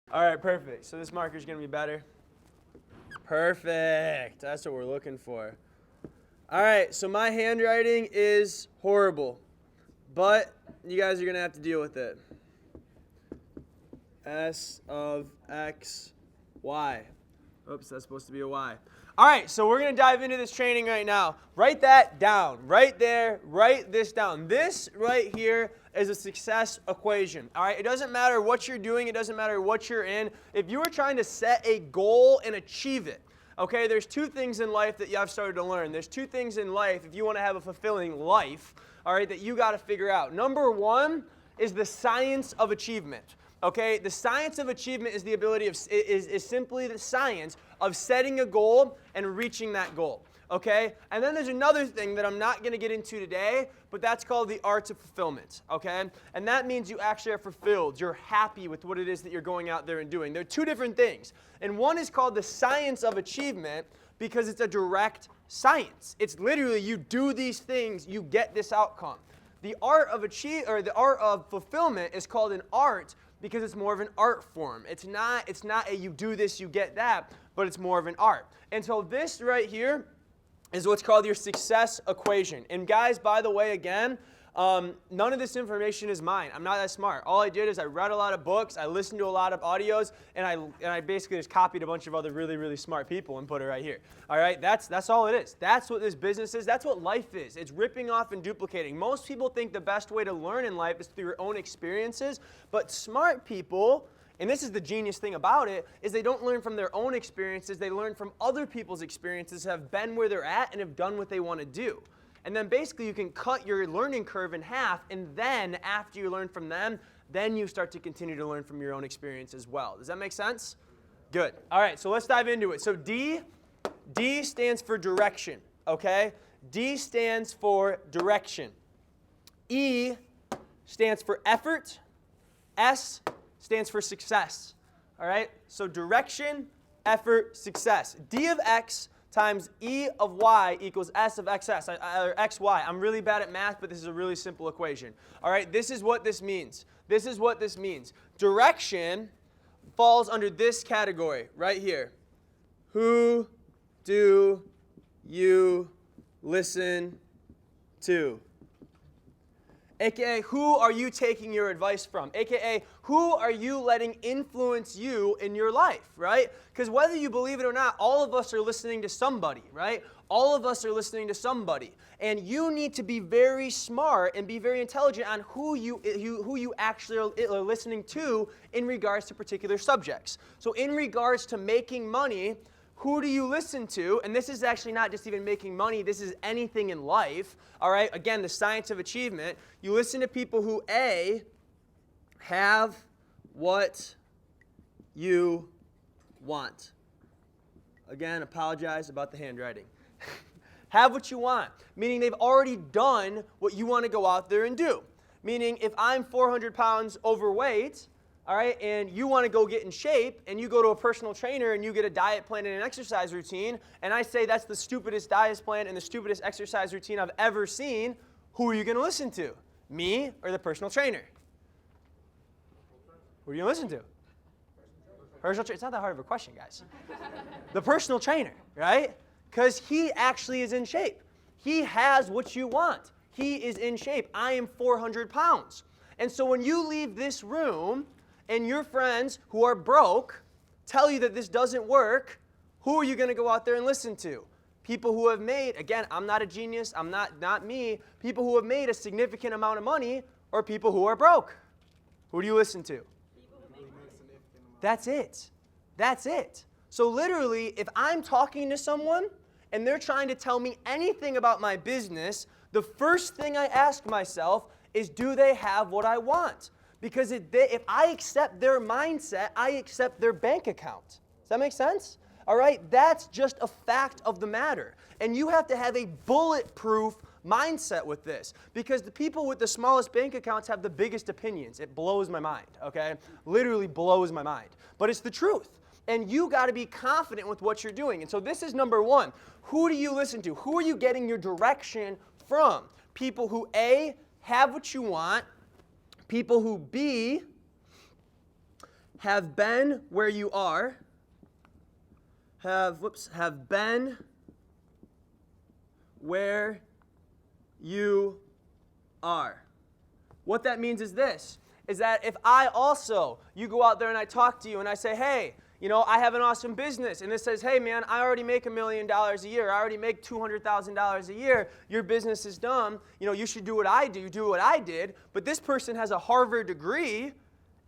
All right, perfect. So this marker's going to be better. Perfect. That's what we're looking for. All right, so my handwriting is horrible, but you guys are going to have to deal with it. S of X, Y. Oops, that's supposed to be a Y. All right, so we're going to dive into this training right now. Write that down. Right there, write this down. This right here is a success equation. All right, it doesn't matter what you're doing. It doesn't matter what you're in. If you are trying to set a goal and achieve it, okay, there's two things in life that I've started to learn. There's two things in life, if you want to have a fulfilling life, all right, that you got to figure out. Number one is the science of achievement. Okay, the science of achievement is the ability of is simply the science of setting a goal and reaching that goal. Okay, and then there's another thing that I'm not going to get into today, but that's called the art of fulfillment. Okay, and that means you actually are fulfilled. You're happy with what it is that you're going out there and doing. They're two different things, and one is called the science of achievement because it's a direct science. It's literally you do these things, you get this outcome. The art of the art of fulfillment is called an art because it's more of an art form. It's not a you do this, you get that, but it's more of an art. And so this right here is what's called your success equation. And guys, by the way, again, none of this information is mine. I'm not that smart. All I did is I read a lot of books, I listened to a lot of audios, and I basically just copied a bunch of other really, really smart people and put it right here. All right, that's all it is. That's what this business is. That's what life is. It's ripping off and duplicating. Most people think the best way to learn in life is through your own experiences, but smart people, and this is the genius thing about it, is they don't learn from their own experiences. They learn from other people's experiences, have been where they're at, and have done what they want to do. And then basically you can cut your learning curve in half, and then after you learn from them, then you start to continue to learn from your own experience as well. Does that make sense? Good. All right, so let's dive into it. So D stands for direction, okay? D stands for direction. E stands for effort. S stands for success, all right? So direction, effort, success. D of X times E of Y equals S of XS, or XY. I'm really bad at math, but this is a really simple equation. All right, this is what this means. This is what this means. Direction falls under this category right here. Who do you listen to? AKA, who are you taking your advice from? AKA, who are you letting influence you in your life, right? Because whether you believe it or not, all of us are listening to somebody, right? All of us are listening to somebody. And you need to be very smart and be very intelligent on who you actually are listening to in regards to particular subjects. So in regards to making money, who do you listen to? And this is actually not just even making money. This is anything in life. All right? Again, the science of achievement. You listen to people who, A, have what you want. Again, apologize about the handwriting. Have what you want, meaning they've already done what you want to go out there and do. Meaning if I'm 400 pounds overweight, all right, and you want to go get in shape, and you go to a personal trainer, and you get a diet plan and an exercise routine, and I say that's the stupidest diet plan and the stupidest exercise routine I've ever seen, who are you going to listen to? Me or the personal trainer? Who are you going to listen to? Personal trainer. It's not that hard of a question, guys. The personal trainer, right? Because he actually is in shape. He has what you want. He is in shape. I am 400 pounds. And so when you leave this room, and your friends who are broke tell you that this doesn't work, who are you going to go out there and listen to? People who have made, again, I'm not a genius, I'm not me, people who have made a significant amount of money, or people who are broke. Who do you listen to? That's it. That's it. So literally, if I'm talking to someone and they're trying to tell me anything about my business, the first thing I ask myself is, do they have what I want? Because if I accept their mindset, I accept their bank account. Does that make sense? All right? That's just a fact of the matter. And you have to have a bulletproof mindset with this. Because the people with the smallest bank accounts have the biggest opinions. It blows my mind, okay? Literally blows my mind. But it's the truth. And you got to be confident with what you're doing. And so this is number one. Who do you listen to? Who are you getting your direction from? People who, A, have what you want. People who, B, have been where you are. Have been where you are. What that means is this, is that if you go out there and I talk to you and I say, hey, I have an awesome business, and this says, hey man, I already make $1 million a year, I already make $200,000 a year, your business is dumb, you should do what I do what I did, but this person has a Harvard degree,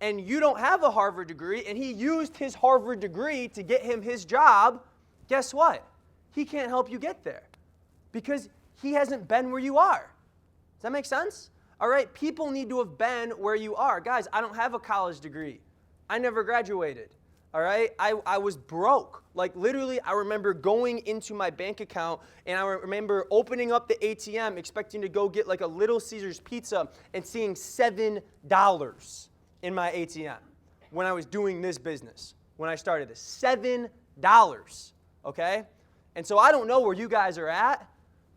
and you don't have a Harvard degree, and he used his Harvard degree to get him his job, guess what? He can't help you get there because he hasn't been where you are. Does that make sense? All right, people need to have been where you are. Guys, I don't have a college degree. I never graduated. All right, I was broke. Like literally, I remember going into my bank account and I remember opening up the ATM expecting to go get like a Little Caesars pizza and seeing $7 in my ATM when I was doing this business, when I started this. $7, okay? And so I don't know where you guys are at,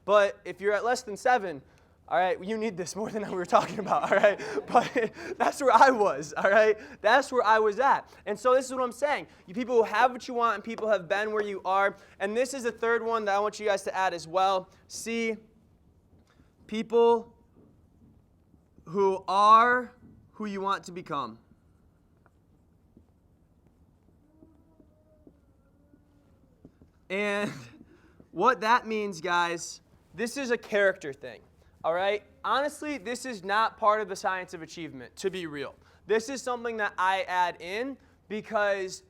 but if you're at less than 7, all right, you need this more than we were talking about, all right? But that's where I was, all right? That's where I was at. And so this is what I'm saying. You people who have what you want and people have been where you are. And this is the third one that I want you guys to add as well. C, people who are who you want to become. And what that means, guys, this is a character thing. All right? Honestly, this is not part of the science of achievement, to be real. This is something that I add in because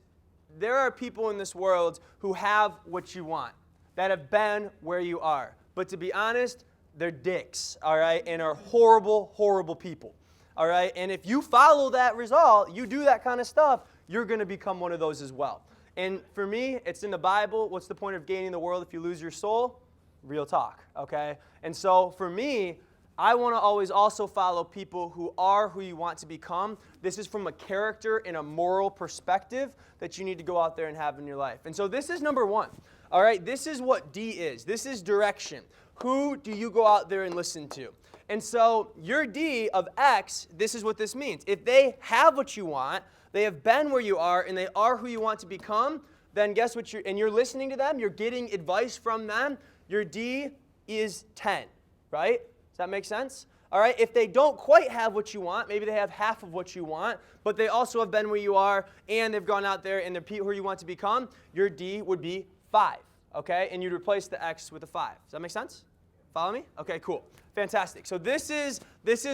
there are people in this world who have what you want, that have been where you are. But to be honest, they're dicks, all right, and are horrible, horrible people, all right? And if you follow that result, you do that kind of stuff, you're going to become one of those as well. And for me, it's in the Bible. What's the point of gaining the world if you lose your soul? Real talk, okay? And so for me, I want to always also follow people who are who you want to become. This is from a character and a moral perspective that you need to go out there and have in your life. And so this is number one, all right? This is what D is. This is direction. Who do you go out there and listen to? And so your D of X, this is what this means. If they have what you want, they have been where you are, and they are who you want to become, then guess what? You're listening to them, you're getting advice from them, your D is 10, right? Does that make sense? All right, if they don't quite have what you want, maybe they have half of what you want, but they also have been where you are, and they've gone out there and they're people who you want to become, your D would be 5, okay? And you'd replace the X with a 5. Does that make sense? Follow me? Okay, cool. Fantastic. So this is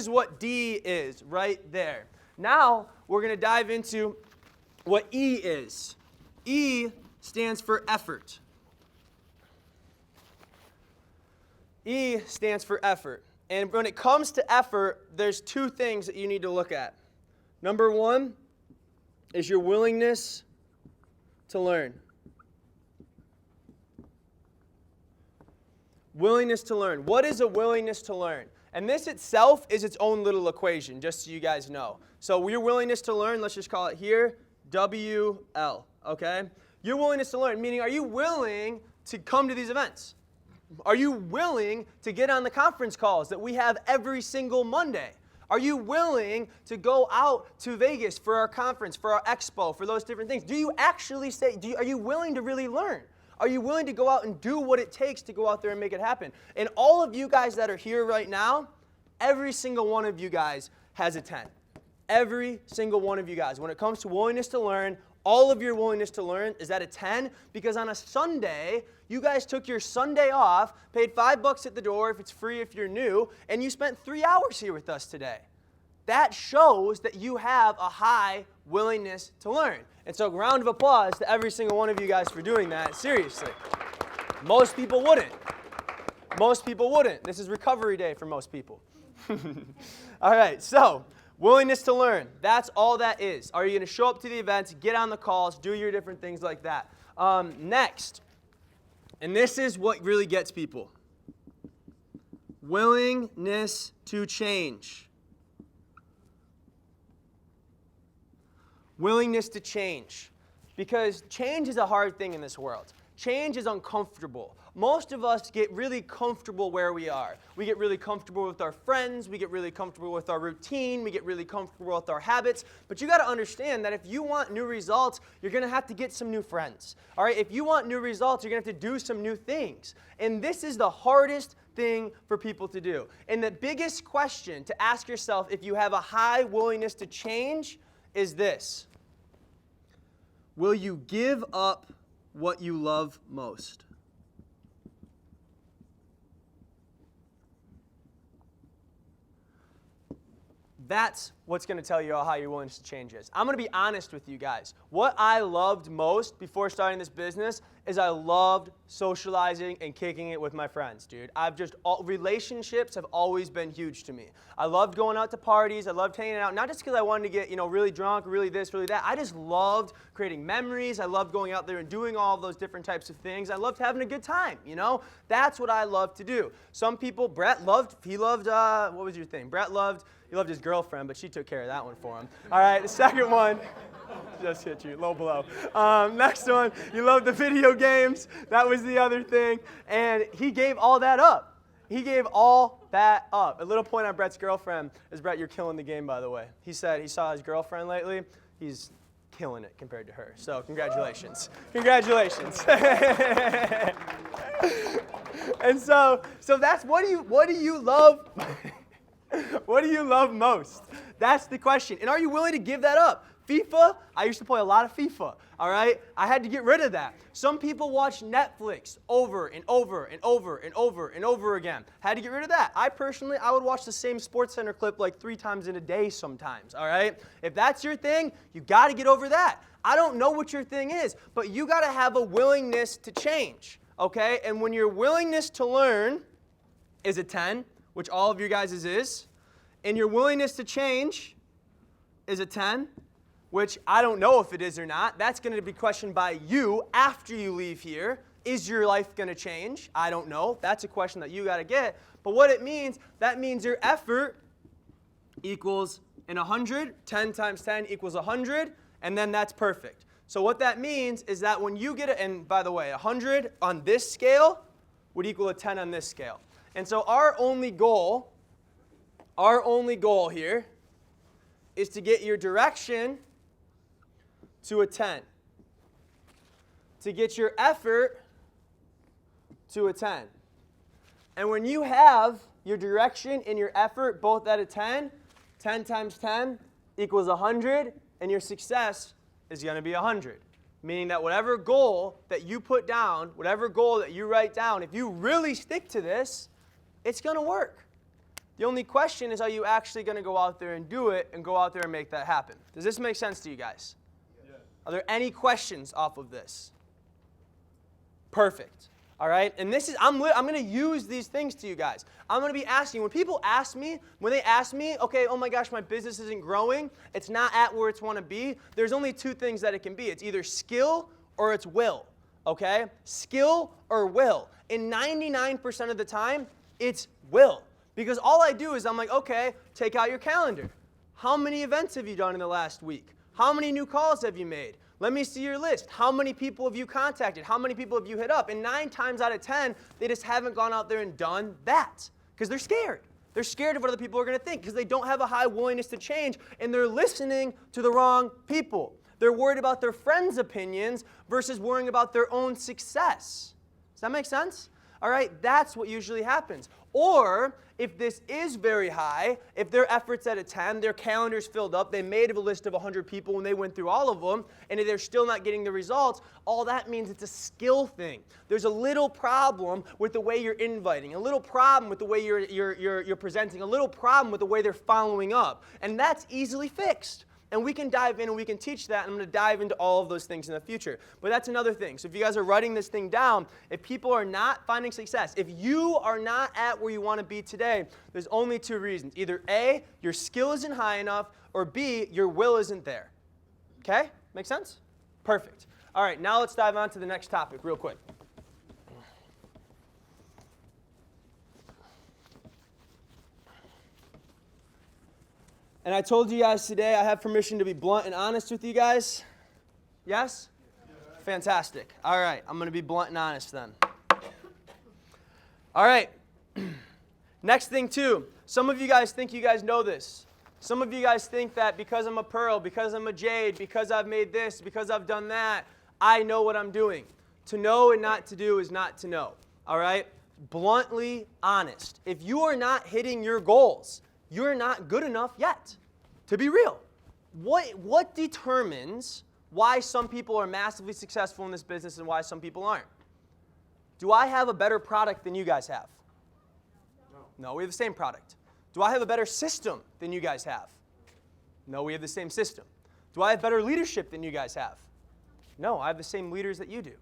what D is right there. Now, we're going to dive into what E is. E stands for effort. E stands for effort. And when it comes to effort, there's two things that you need to look at. Number one is your willingness to learn. Willingness to learn. What is a willingness to learn? And this itself is its own little equation, just so you guys know. So your willingness to learn, let's just call it here, WL, okay? Your willingness to learn, meaning are you willing to come to these events? Are you willing to get on the conference calls that we have every single Monday? Are you willing to go out to Vegas for our conference, for our expo, for those different things? Do you actually are you willing to really learn? Are you willing to go out and do what it takes to go out there and make it happen? And all of you guys that are here right now, every single one of you guys has a 10. Every single one of you guys. When it comes to willingness to learn, all of your willingness to learn is at a 10 because on a Sunday, you guys took your Sunday off, paid $5 at the door if it's free if you're new, and you spent 3 hours here with us today. That shows that you have a high willingness to learn. And so round of applause to every single one of you guys for doing that. Seriously. Most people wouldn't. Most people wouldn't. This is recovery day for most people. All right, so willingness to learn. That's all that is. Are you going to show up to the events, get on the calls, do your different things like that? Next, and this is what really gets people. Willingness to change. Willingness to change. Because change is a hard thing in this world. change is uncomfortable. Most of us get really comfortable where we are. We get really comfortable with our friends. We get really comfortable with our routine. We get really comfortable with our habits. But you got to understand that if you want new results, you're going to have to get some new friends. All right? If you want new results, you're going to have to do some new things. And this is the hardest thing for people to do. And the biggest question to ask yourself if you have a high willingness to change is this: will you give up what you love most? That's what's going to tell you how high your willingness to change is. I'm going to be honest with you guys. What I loved most before starting this business is I loved socializing and kicking it with my friends, dude. Relationships have always been huge to me. I loved going out to parties. I loved hanging out, not just because I wanted to get, really drunk, really this, really that. I just loved creating memories. I loved going out there and doing all of those different types of things. I loved having a good time, That's what I love to do. Some people, what was your thing? He loved his girlfriend, but she took care of that one for him. All right, the second one, just hit you, low blow. Next one, you loved the video games. That was the other thing. And he gave all that up. He gave all that up. A little point on Brett's girlfriend is, Brett, you're killing the game, by the way. He said he saw his girlfriend lately. He's killing it compared to her. So congratulations. Congratulations. And so that's, what do you love? What do you love most? That's the question. And are you willing to give that up? FIFA, I used to play a lot of FIFA, all right? I had to get rid of that. Some people watch Netflix over and over and over and over and over again. Had to get rid of that. I would watch the same SportsCenter clip like 3 times in a day sometimes, all right? If that's your thing, you got to get over that. I don't know what your thing is, but you got to have a willingness to change, okay? And when your willingness to learn is a 10, which all of you guys is, and your willingness to change is a 10, which I don't know if it is or not. That's going to be questioned by you after you leave here. Is your life going to change? I don't know. That's a question that you got to get. But what it means, that means your effort equals 100. 10 times 10 equals 100, and then that's perfect. So what that means is that when you get and by the way, 100 on this scale would equal a 10 on this scale. And so our only goal here is to get your direction to a 10. To get your effort to a 10. And when you have your direction and your effort both at a 10, 10 times 10 equals 100, and your success is going to be 100. Meaning that whatever goal that you put down, whatever goal that you write down, if you really stick to this, it's going to work. The only question is, are you actually going to go out there and do it and go out there and make that happen? Does this make sense to you guys? Yeah. Are there any questions off of this? Perfect. All right? And this is, I'm going to use these things to you guys. I'm going to be asking, when they ask me, okay, oh my gosh, my business isn't growing, it's not at where it's want to be, there's only 2 things that it can be. It's either skill or it's will. Okay? Skill or will. And 99% of the time, it's will. Because all I do is I'm like, okay, take out your calendar. How many events have you done in the last week? How many new calls have you made? Let me see your list. How many people have you contacted? How many people have you hit up? And 9 times out of 10, they just haven't gone out there and done that because they're scared. They're scared of what other people are going to think because they don't have a high willingness to change, and they're listening to the wrong people. They're worried about their friends' opinions versus worrying about their own success. Does that make sense? All right, that's what usually happens. Or if this is very high, if their effort's at a 10, their calendar's filled up, they made a list of 100 people when they went through all of them, and they're still not getting the results, all that means it's a skill thing. There's a little problem with the way you're inviting, a little problem with the way you're presenting, a little problem with the way they're following up, and that's easily fixed. And we can dive in and we can teach that, and I'm going to dive into all of those things in the future. But that's another thing. So if you guys are writing this thing down, if people are not finding success, if you are not at where you want to be today, there's only 2 reasons. Either A, your skill isn't high enough, or B, your will isn't there. Okay? Make sense? Perfect. All right, now let's dive on to the next topic real quick. And I told you guys today I have permission to be blunt and honest with you guys. Yes? Yeah. Fantastic. All right, I'm going to be blunt and honest then. All right. Next thing, too. Some of you guys think you guys know this. Some of you guys think that because I'm a pearl, because I'm a jade, because I've made this, because I've done that, I know what I'm doing. To know and not to do is not to know. All right? Bluntly honest. If you are not hitting your goals, you're not good enough yet. To be real. What determines why some people are massively successful in this business and why some people aren't? Do I have a better product than you guys have? No, we have the same product. Do I have a better system than you guys have? No, we have the same system. Do I have better leadership than you guys have? No, I have the same leaders that you do.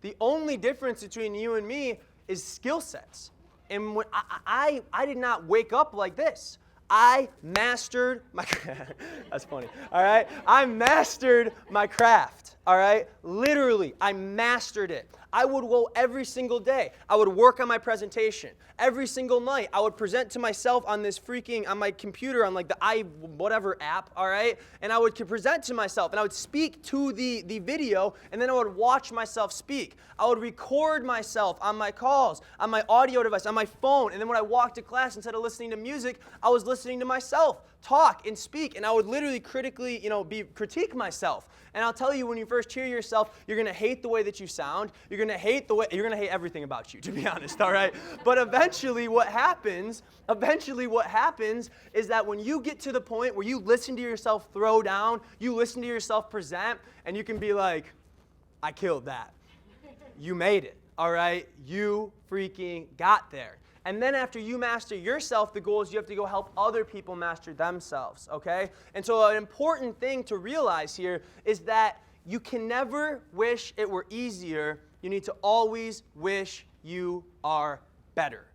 The only difference between you and me is skill sets. And when I did not wake up like this. I mastered my craft. That's funny. All right? I mastered my craft. All right? Literally, I mastered it. I would go every single day. I would work on my presentation. Every single night, I would present to myself on this on my computer, on like the whatever app, all right? And I would present to myself, and I would speak to the video, and then I would watch myself speak. I would record myself on my calls, on my audio device, on my phone, and then when I walked to class, instead of listening to music, I was listening to myself talk and speak, and I would literally critically, critique myself. And I'll tell you, when you first hear yourself, you're going to hate the way that you sound. You're going to hate everything about you, to be honest, all right? But eventually what happens is that when you get to the point where you listen to yourself throw down, you listen to yourself present, and you can be like, I killed that. You made it, all right? You freaking got there. And then after you master yourself, the goal is you have to go help other people master themselves, okay? And so an important thing to realize here is that you can never wish it were easier. You need to always wish you are better,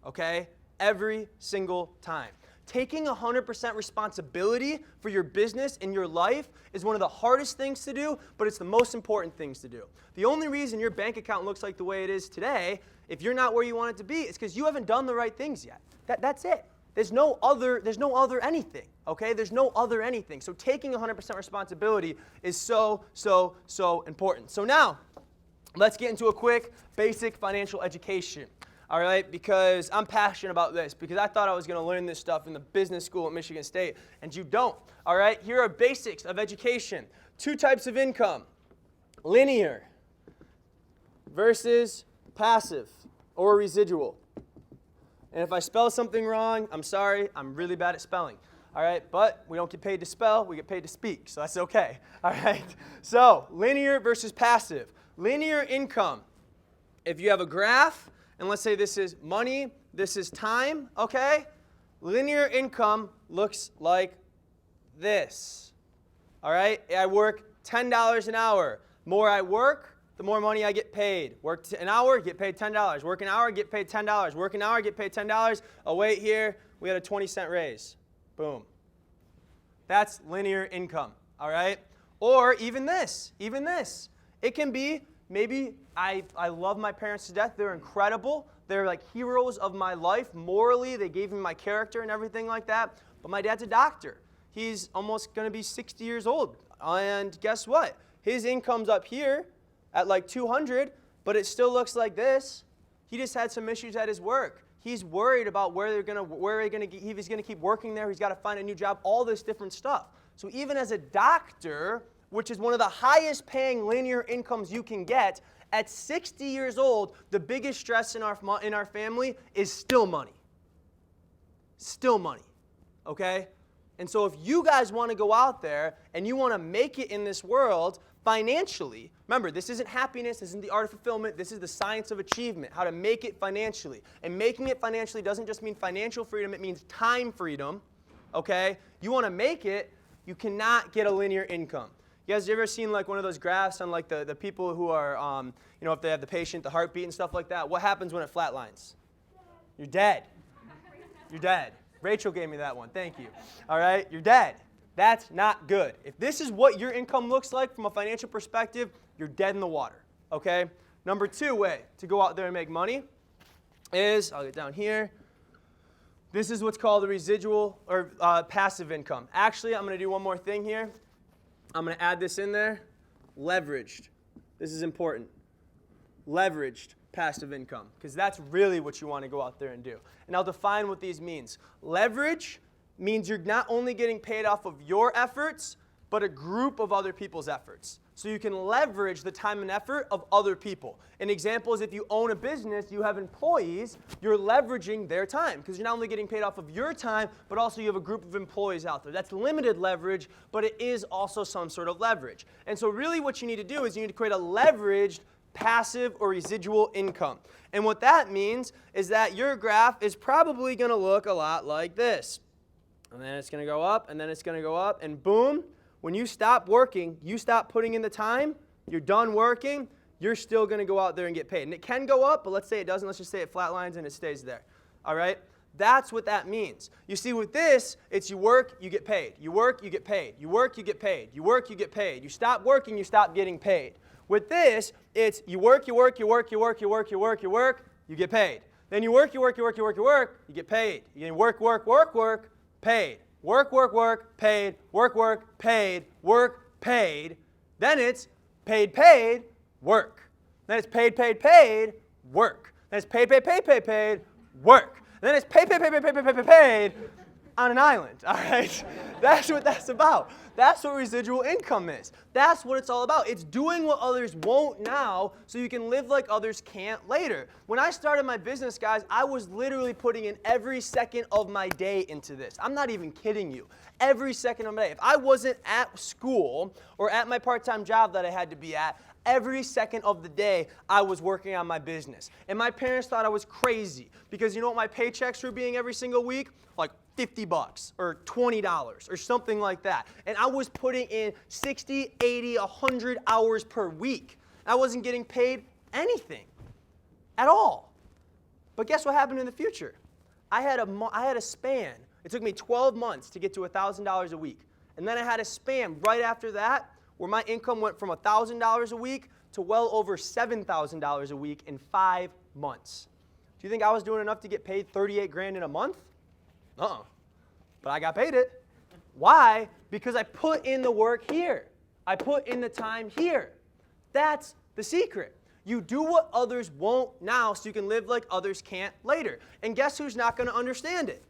okay? Every single time. Taking 100% responsibility for your business and your life is one of the hardest things to do, but it's the most important things to do. The only reason your bank account looks like the way it is today, if you're not where you want it to be, is because you haven't done the right things yet. That's it. There's no other anything, okay? There's no other anything. So taking 100% responsibility is so, so, so important. So now, let's get into a quick basic financial education. All right, because I'm passionate about this, because I thought I was going to learn this stuff in the business school at Michigan State, and you don't. All right, here are basics of education. 2 types of income, linear versus passive or residual. And if I spell something wrong, I'm sorry, I'm really bad at spelling. All right, but we don't get paid to spell, we get paid to speak, so that's okay. All right, so linear versus passive. Linear income, if you have a graph, and let's say this is money, this is time, okay? Linear income looks like this, all right? I work $10 an hour. The more I work, the more money I get paid. Work an hour, get paid $10. Work an hour, get paid $10. Work an hour, get paid $10. Oh, wait, here, we had a 20-cent raise. Boom. That's linear income, all right? Or even this. It can be, maybe I love my parents to death. They're incredible. They're like heroes of my life. Morally, they gave me my character and everything like that. But my dad's a doctor. He's almost going to be 60 years old. And guess what? His income's up here at like 200, but it still looks like this. He just had some issues at his work. He's worried about he's going to keep working there. He's got to find a new job, all this different stuff. So even as a doctor, which is one of the highest paying linear incomes you can get, at 60 years old, the biggest stress in our family is still money. Still money, okay? And so if you guys want to go out there and you want to make it in this world financially, remember, this isn't happiness, this isn't the art of fulfillment, this is the science of achievement, how to make it financially. And making it financially doesn't just mean financial freedom, it means time freedom, okay? You want to make it, you cannot get a linear income. You guys ever seen like one of those graphs on like the people who are, if they have the patient, the heartbeat and stuff like that? What happens when it flatlines? You're dead. You're dead. Rachel gave me that one. Thank you. All right? You're dead. That's not good. If this is what your income looks like from a financial perspective, you're dead in the water. Okay? Number 2 way to go out there and make money is, I'll get down here. This is what's called the residual or passive income. Actually, I'm going to do one more thing here. I'm going to add this in there, leveraged. This is important. Leveraged passive income, because that's really what you want to go out there and do. And I'll define what these means. Leverage means you're not only getting paid off of your efforts, but a group of other people's efforts. So you can leverage the time and effort of other people. An example is if you own a business, you have employees, you're leveraging their time because you're not only getting paid off of your time, but also you have a group of employees out there. That's limited leverage, but it is also some sort of leverage. And so really what you need to do is you need to create a leveraged passive or residual income. And what that means is that your graph is probably going to look a lot like this. And then it's going to go up, and then it's going to go up, and boom, when you stop working, you stop putting in the time, you're done working, you're still going to go out there and get paid. And it can go up, but let's say it doesn't. Let's just say it flatlines and it stays there. All right? That's what that means. You see, with this, it's you work, you get paid. You work, you get paid. You work, you get paid. You work, you get paid. You stop working, you stop getting paid. With this, it's you work, you work, you work, you work, you work, you work, you work, you get paid. Then you work, you work, you work, you work, you work, you get paid. You work, work, work, work, paid. Work, work, work, paid. Work, work, paid. Work, paid. Then it's paid, paid, work. Then it's paid, paid, paid, work. Then it's paid, paid, paid, paid, paid, work. Then it's paid, paid, paid, paid, paid, paid, paid, paid, paid on an island. All right? That's what that's about. That's what residual income is. That's what it's all about. It's doing what others won't now so you can live like others can't later. When I started my business, guys, I was literally putting in every second of my day into this. I'm not even kidding you. Every second of my day. If I wasn't at school or at my part-time job that I had to be at, every second of the day, I was working on my business. And my parents thought I was crazy because you know what my paychecks were being every single week? Like $50 or $20 or something like that. And I was putting in 60, 80, 100 hours per week. I wasn't getting paid anything at all. But guess what happened in the future? I had a span. It took me 12 months to get to $1,000 a week. And then I had a span right after that where my income went from $1,000 a week to well over $7,000 a week in 5 months. Do you think I was doing enough to get paid 38 grand in a month? Uh-uh. But I got paid it. Why? Because I put in the work here. I put in the time here. That's the secret. You do what others won't now so you can live like others can't later. And guess who's not going to understand it?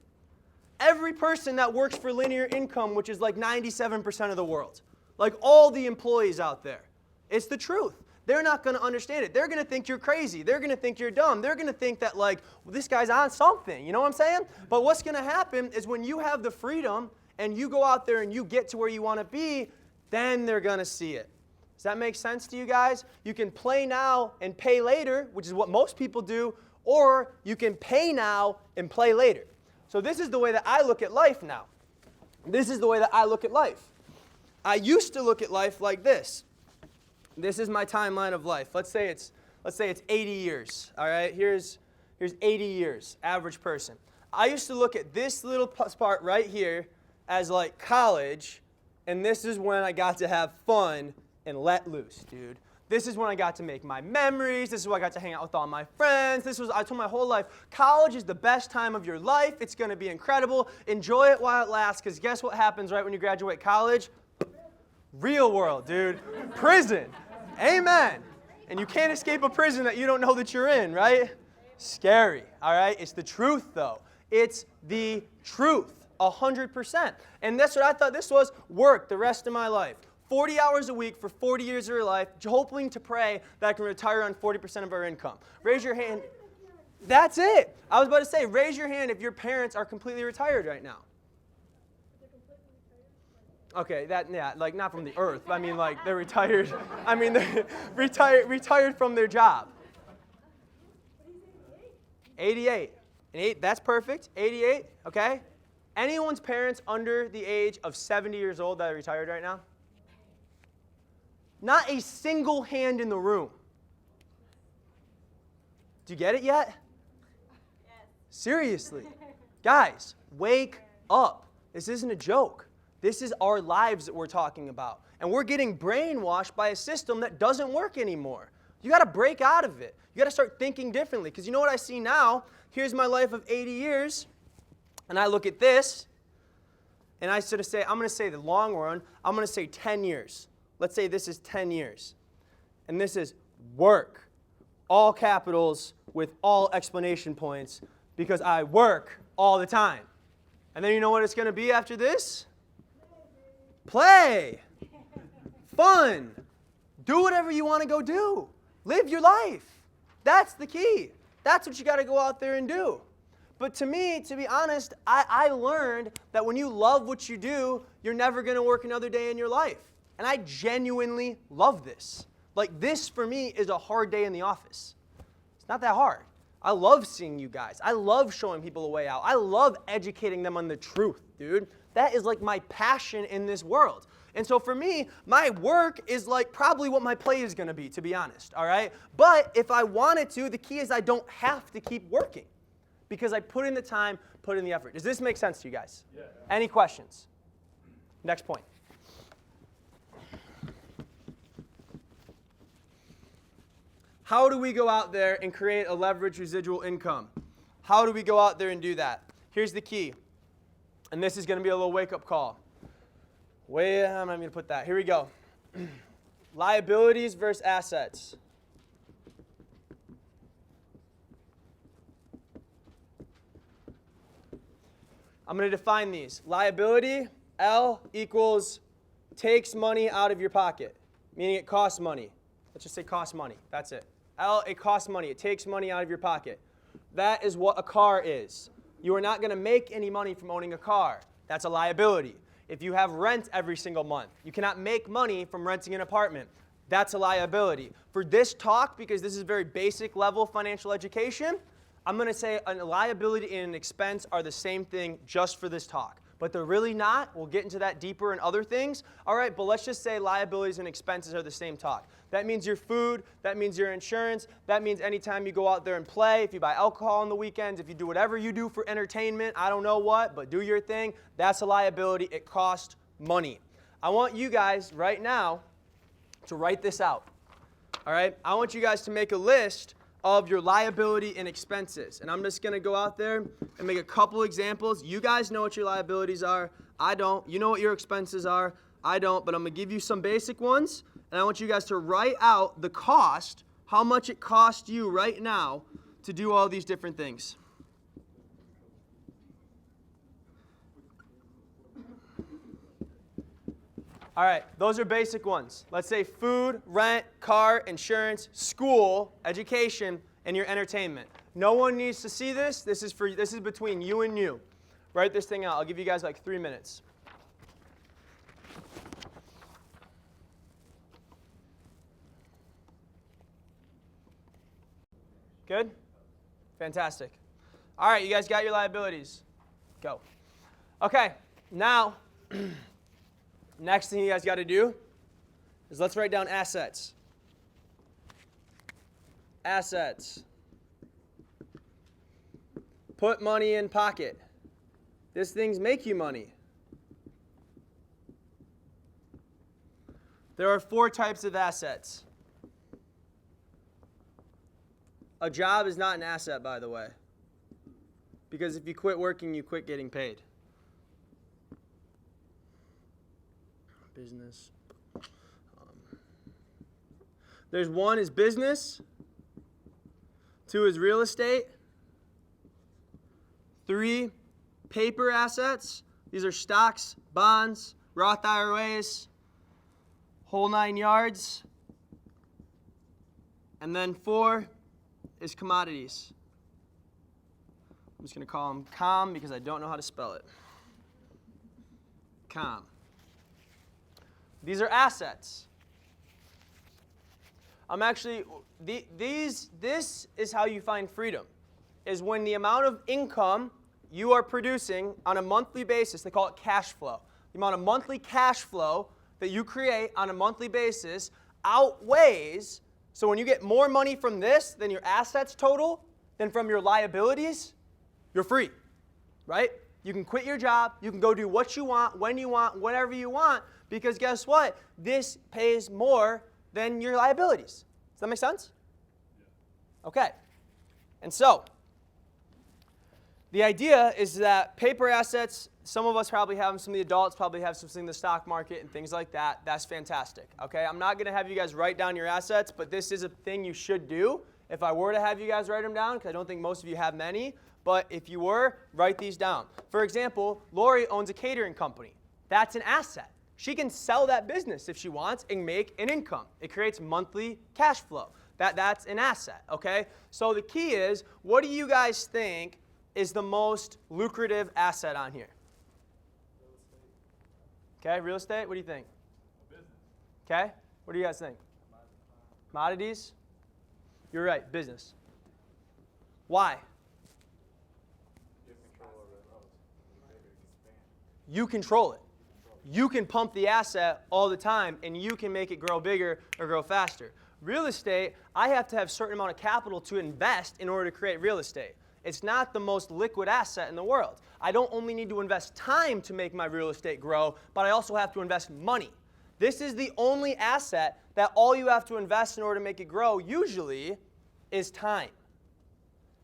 Every person that works for linear income, which is like 97% of the world. Like all the employees out there. It's the truth. They're not going to understand it. They're going to think you're crazy. They're going to think you're dumb. They're going to think that, like, well, this guy's on something. You know what I'm saying? But what's going to happen is when you have the freedom and you go out there and you get to where you want to be, then they're going to see it. Does that make sense to you guys? You can play now and pay later, which is what most people do, or you can pay now and play later. So this is the way that I look at life now. This is the way that I look at life. I used to look at life like this. This is my timeline of life. Let's say it's 80 years. All right, here's 80 years, average person. I used to look at this little part right here as like college, and this is when I got to have fun and let loose, dude. This is when I got to make my memories. This is when I got to hang out with all my friends. I told my whole life, college is the best time of your life. It's going to be incredible. Enjoy it while it lasts, because guess what happens right when you graduate college? Real world, dude. Prison. Amen. And you can't escape a prison that you don't know that you're in, right? Scary, all right? It's the truth, though. It's the truth, 100%. And that's what I thought this was, work the rest of my life. 40 hours a week for 40 years of your life, hoping to pray that I can retire on 40% of our income. Raise your hand. That's it. I was about to say, raise your hand if your parents are completely retired right now. Okay, like not from the earth. I mean, like they're retired. I mean, they're retired from their job. 88. That's perfect. 88, okay? Anyone's parents under the age of 70 years old that are retired right now? Not a single hand in the room. Do you get it yet? Yes. Seriously. Guys, wake up. This isn't a joke. This is our lives that we're talking about. And we're getting brainwashed by a system that doesn't work anymore. You got to break out of it. You got to start thinking differently. Because you know what I see now? Here's my life of 80 years. And I look at this. And I sort of say, I'm going to say the long run. I'm going to say 10 years. Let's say this is 10 years. And this is work. All capitals with all explanation points because I work all the time. And then you know what it's going to be after this? Play. Fun. Do whatever you want to go do. Live your life. That's the key. That's what you got to go out there and do. But to me, to be honest, I learned that when you love what you do, you're never going to work another day in your life. And I genuinely love this. Like, this for me is a hard day in the office. It's not that hard. I love seeing you guys. I love showing people a way out. I love educating them on the truth, dude. That is like my passion in this world. And so for me, my work is like probably what my play is going to be, to be honest, all right? But if I wanted to, the key is I don't have to keep working because I put in the time, put in the effort. Does this make sense to you guys? Yeah. Any questions? Next point. How do we go out there and create a leveraged residual income? How do we go out there and do that? Here's the key. And this is going to be a little wake-up call. I'm not going to put that. Here we go. Liabilities versus assets. I'm going to define these. Liability, L equals takes money out of your pocket, meaning it costs money. Let's just say costs money. That's it. L, it costs money. It takes money out of your pocket. That is what a car is. You are not going to make any money from owning a car. That's a liability. If you have rent every single month, you cannot make money from renting an apartment. That's a liability. For this talk, because this is very basic level financial education, I'm going to say a liability and an expense are the same thing just for this talk. But they're really not. We'll get into that deeper in other things. All right, but let's just say liabilities and expenses are the same talk. That means your food. That means your insurance. That means anytime you go out there and play, if you buy alcohol on the weekends, if you do whatever you do for entertainment, I don't know what, but do your thing. That's a liability. It costs money. I want you guys right now to write this out. All right? I want you guys to make a list of your liability and expenses. And I'm just going to go out there and make a couple examples. You guys know what your liabilities are. I don't. You know what your expenses are. I don't. But I'm going to give you some basic ones. And I want you guys to write out the cost, how much it costs you right now to do all these different things. All right, those are basic ones. Let's say food, rent, car, insurance, school, education, and your entertainment. No one needs to see this. This is between you and you. Write this thing out. I'll give you guys like 3 minutes. Good? Fantastic. All right, you guys got your liabilities. Go. Okay, now next thing you guys got to do is let's write down assets. Assets. Put money in pocket. These things make you money. There are 4 types of assets. A job is not an asset, by the way, because if you quit working, you quit getting paid. Business. There's 1 is business. 2 is real estate. 3, paper assets. These are stocks, bonds, Roth IRAs, whole 9 yards. And then 4 is commodities. I'm just going to call them COM because I don't know how to spell it. COM. These are assets. This is how you find freedom, is when the amount of income you are producing on a monthly basis, they call it cash flow. The amount of monthly cash flow that you create on a monthly basis outweighs, so when you get more money from this than your assets total, than from your liabilities, you're free, right? You can quit your job, you can go do what you want, when you want, whatever you want, because guess what? This pays more than your liabilities. Does that make sense? Yeah. Okay. And so, the idea is that paper assets some of us probably have them. Some of the adults probably have something in the stock market and things like that. That's fantastic. Okay, I'm not going to have you guys write down your assets, but this is a thing you should do. If I were to have you guys write them down, because I don't think most of you have many, but if you were, write these down. For example, Lori owns a catering company. That's an asset. She can sell that business if she wants and make an income. It creates monthly cash flow. That's an asset, okay? So the key is, what do you guys think is the most lucrative asset on here? Okay, real estate, what do you think? Business. Okay, what do you guys think? Commodities? You're right, business. Why? You control it. You can pump the asset all the time, and you can make it grow bigger or grow faster. Real estate, I have to have a certain amount of capital to invest in order to create real estate. It's not the most liquid asset in the world. I don't only need to invest time to make my real estate grow, but I also have to invest money. This is the only asset that all you have to invest in order to make it grow usually is time.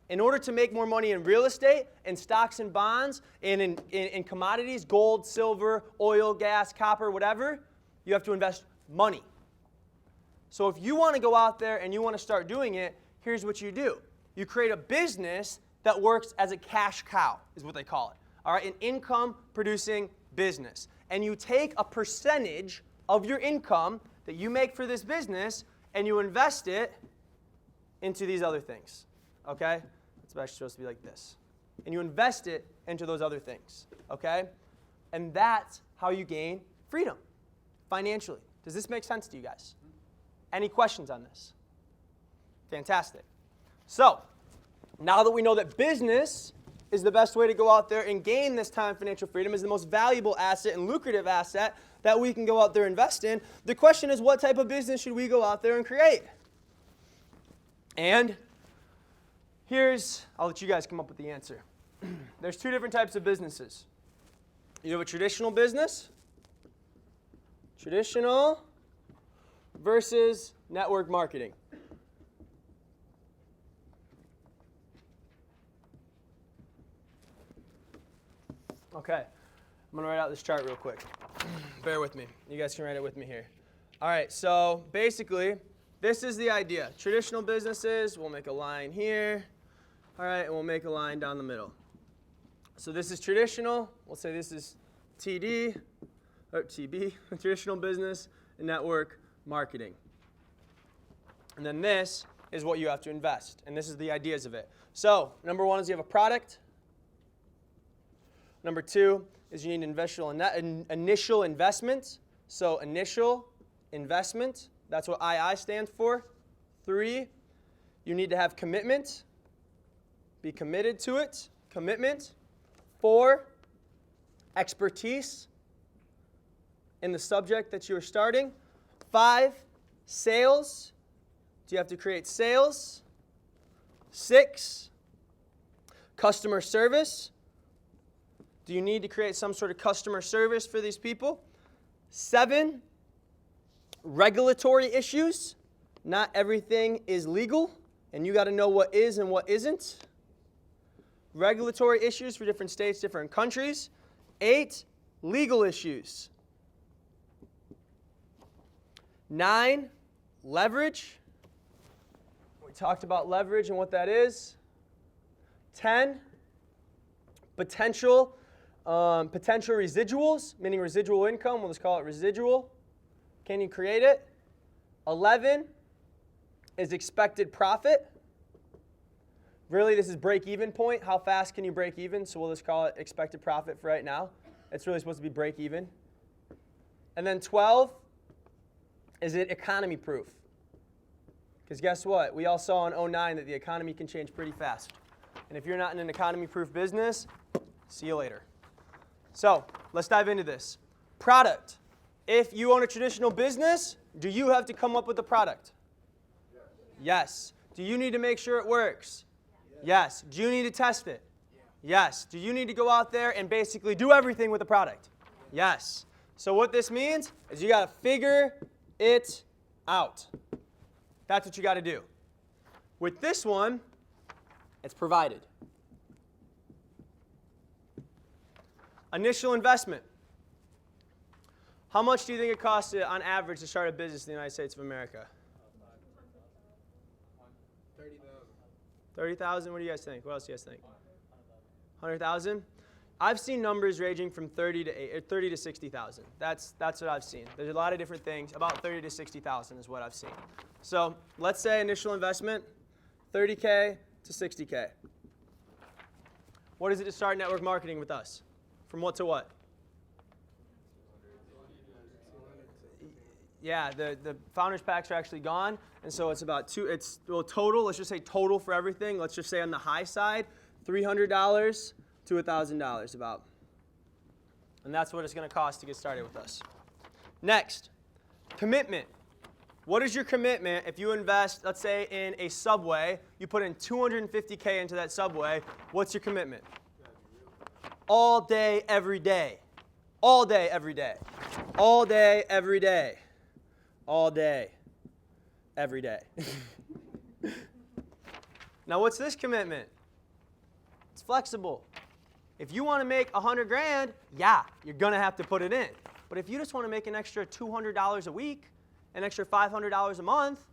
In order to make more money in real estate, in stocks and bonds, and in commodities, gold, silver, oil, gas, copper, whatever, you have to invest money. So if you want to go out there and you want to start doing it, here's what you do. You create a business that works as a cash cow, is what they call it. All right, an income-producing business. And you take a percentage of your income that you make for this business, and you invest it into these other things. Okay? It's actually supposed to be like this. And you invest it into those other things. Okay? And that's how you gain freedom financially. Does this make sense to you guys? Any questions on this? Fantastic. So, now that we know that business is the best way to go out there and gain this time financial freedom, is the most valuable asset and lucrative asset that we can go out there and invest in, the question is, what type of business should we go out there and create? And I'll let you guys come up with the answer. There's two different types of businesses. You have a traditional business, traditional versus network marketing. Okay, I'm going to write out this chart real quick. Bear with me. You guys can write it with me here. All right, so basically, this is the idea. Traditional businesses, we'll make a line here. All right, and we'll make a line down the middle. So this is traditional. We'll say this is TD, or TB, traditional business and network marketing. And then this is what you have to invest. And this is the ideas of it. So number one is you have a product. Number two is you need initial investment. So initial investment, that's what II stands for. 3, you need to have commitment. Be committed to it. Commitment. 4, expertise in the subject that you're starting. 5, sales. Do you have to create sales? 6, customer service. Do you need to create some sort of customer service for these people? 7, regulatory issues. Not everything is legal, and you got to know what is and what isn't. Regulatory issues for different states, different countries. 8, legal issues. 9, leverage. We talked about leverage and what that is. 10, potential residuals, meaning residual income. We'll just call it residual. Can you create it? 11 is expected profit. Really, this is break-even point. How fast can you break even? So we'll just call it expected profit for right now. It's really supposed to be break even. And then 12, is it economy proof? Because guess what? We all saw in 2009 that the economy can change pretty fast. And if you're not in an economy proof business, see you later. So let's dive into this. Product. If you own a traditional business, do you have to come up with a product? Yes. Do you need to make sure it works? Yes. Do you need to test it? Yes. Do you need to go out there and basically do everything with the product? Yes. So what this means is you got to figure it out. That's what you got to do. With this one, it's provided. Initial investment. How much do you think it costs on average to start a business in the United States of America? 30,000. What do you guys think? What else do you guys think? 100,000. I've seen numbers ranging from 30 to 60,000. That's what I've seen. There's a lot of different things. About 30 to 60,000 is what I've seen. So let's say initial investment, 30K to 60K. What is it to start network marketing with us? From what to what? Yeah, the founders packs are actually gone, and so it's about total. Let's just say total for everything. Let's just say on the high side, $300 to $1,000 about, and that's what it's going to cost to get started with us. Next, commitment. What is your commitment if you invest, let's say, in a Subway? You put in $250K into that Subway. What's your commitment? All day, every day. All day, every day. All day, every day. All day, every day. Now, what's this commitment? It's flexible. If you want to make 100 grand, yeah, you're going to have to put it in. But if you just want to make an extra $200 a week, an extra $500 a month,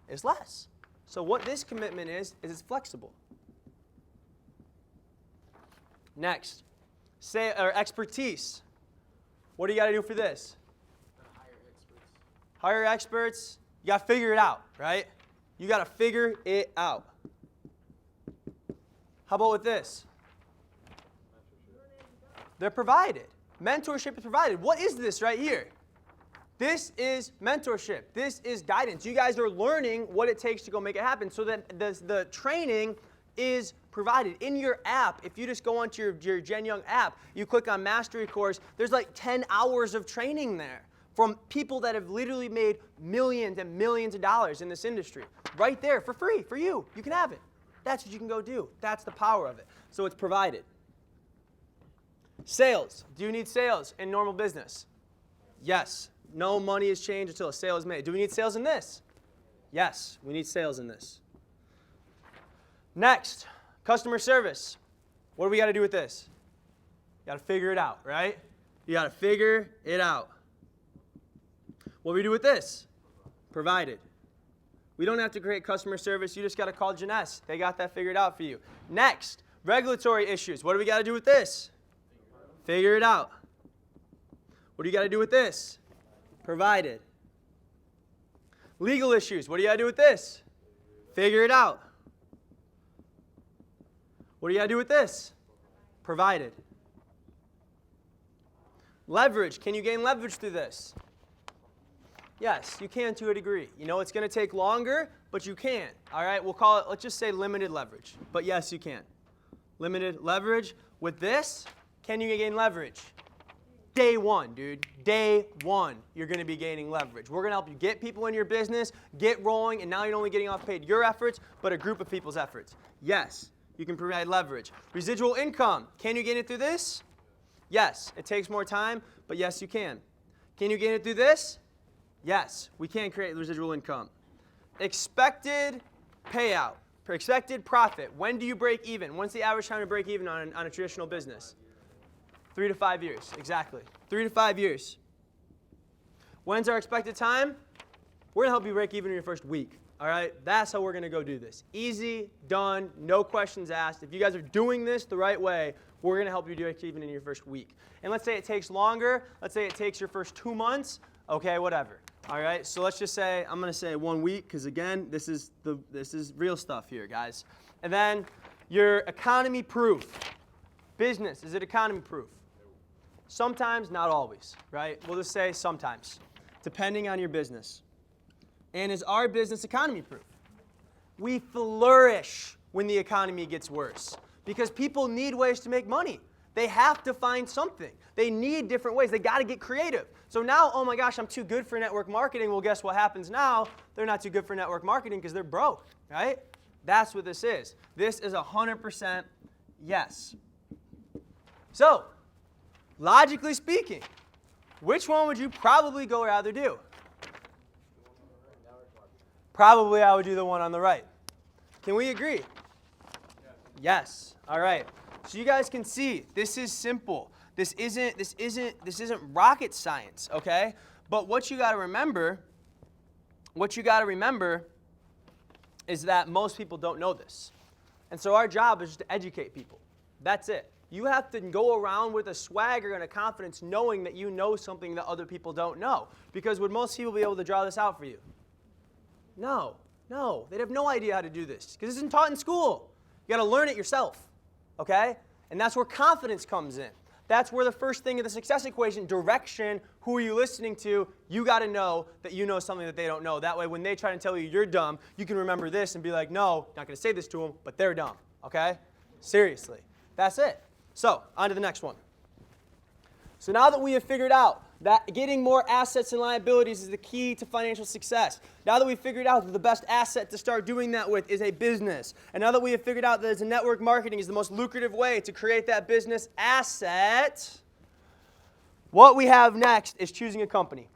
it's less. So what this commitment is it's flexible. Next, expertise. What do you got to do for this? Hire experts. You got to figure it out, right? You got to figure it out. How about with this? They're provided. Mentorship is provided. What is this right here? This is mentorship. This is guidance. You guys are learning what it takes to go make it happen. So that the training is provided in your app. If you just go onto your Gen Young app, you click on Mastery Course, there's like 10 hours of training there from people that have literally made millions and millions of dollars in this industry. Right there for free, for you. You can have it. That's what you can go do. That's the power of it. So it's provided. Sales. Do you need sales in normal business? Yes. No money is changed until a sale is made. Do we need sales in this? Yes, we need sales in this. Next, customer service. What do we got to do with this? You got to figure it out, right? You got to figure it out. What do we do with this? Provided. We don't have to create customer service. You just got to call Jeunesse. They got that figured out for you. Next, regulatory issues. What do we got to do with this? Figure it out. What do you got to do with this? Provided. Legal issues. What do you got to do with this? Figure it out. What do you got to do with this? Provided. Leverage. Can you gain leverage through this? Yes, you can to a degree. You know, it's going to take longer, but you can. All right, we'll call it, let's just say limited leverage. But yes, you can. Limited leverage. With this, can you gain leverage? Day one, dude. Day one, you're going to be gaining leverage. We're going to help you get people in your business, get rolling, and now you're not only getting off paid your efforts, but a group of people's efforts. Yes, you can provide leverage. Residual income. Can you gain it through this? Yes, it takes more time, but yes, you can. Can you gain it through this? Yes, we can create residual income. Expected payout, expected profit. When do you break even? When's the average time to break even on a traditional business? 3 to 5 years, exactly. 3 to 5 years. When's our expected time? We're going to help you break even in your first week. All right, that's how we're going to go do this. Easy, done, no questions asked. If you guys are doing this the right way, we're going to help you break even in your first week. And let's say it takes longer. Let's say it takes your first 2 months. Okay, whatever. All right, so let's just say, I'm going to say 1 week because, again, this is real stuff here, guys. And then your economy proof. Business, is it economy proof? Sometimes, not always, right? We'll just say sometimes, depending on your business. And is our business economy proof? We flourish when the economy gets worse because people need ways to make money. They have to find something. They need different ways. They got to get creative. So now, oh my gosh, I'm too good for network marketing. Well, guess what happens now? They're not too good for network marketing because they're broke, right? That's what this is. This is 100% yes. So, logically speaking, which one would you probably go rather do? Probably I would do the one on the right. Can we agree? Yes. All right. So you guys can see, this is simple. This isn't rocket science, okay? But what you got to remember is that most people don't know this. And so our job is just to educate people. That's it. You have to go around with a swagger and a confidence knowing that you know something that other people don't know. Because would most people be able to draw this out for you? No. They'd have no idea how to do this because this isn't taught in school. You got to learn it yourself, okay? And that's where confidence comes in. That's where the first thing of the success equation, direction, who are you listening to, you got to know that you know something that they don't know. That way when they try to tell you you're dumb, you can remember this and be like, no, not going to say this to them, but they're dumb, okay? Seriously. That's it. So, on to the next one. So now that we have figured out that getting more assets and liabilities is the key to financial success, now that we've figured out that the best asset to start doing that with is a business, and now that we have figured out that network marketing is the most lucrative way to create that business asset, what we have next is choosing a company.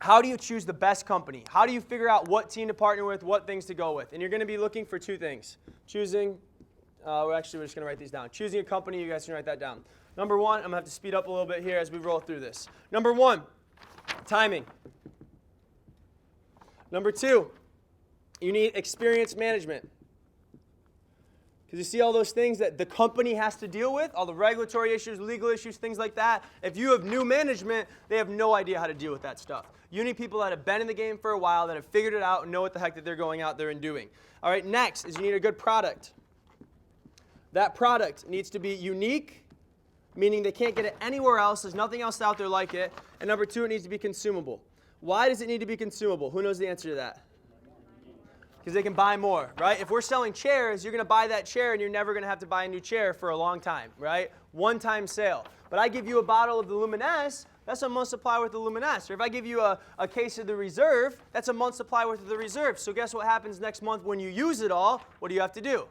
How do you choose the best company? How do you figure out what team to partner with, what things to go with? And you're going to be looking for two things. We're just going to write these down. Choosing a company, you guys can write that down. Number one, I'm going to have to speed up a little bit here as we roll through this. Number one, timing. Number two, you need experience management. Because you see all those things that the company has to deal with, all the regulatory issues, legal issues, things like that. If you have new management, they have no idea how to deal with that stuff. You need people that have been in the game for a while, that have figured it out, and know what the heck that they're going out there and doing. All right, next is you need a good product. That product needs to be unique, meaning they can't get it anywhere else. There's nothing else out there like it. And number two, it needs to be consumable. Why does it need to be consumable? Who knows the answer to that? Because they can buy more, right? If we're selling chairs, you're going to buy that chair and you're never going to have to buy a new chair for a long time, right? One-time sale. But I give you a bottle of the Luminous, that's a month's supply worth of Luminous. Or if I give you a case of the Reserve, that's a month's supply worth of the Reserve. So guess what happens next month when you use it all? What do you have to do?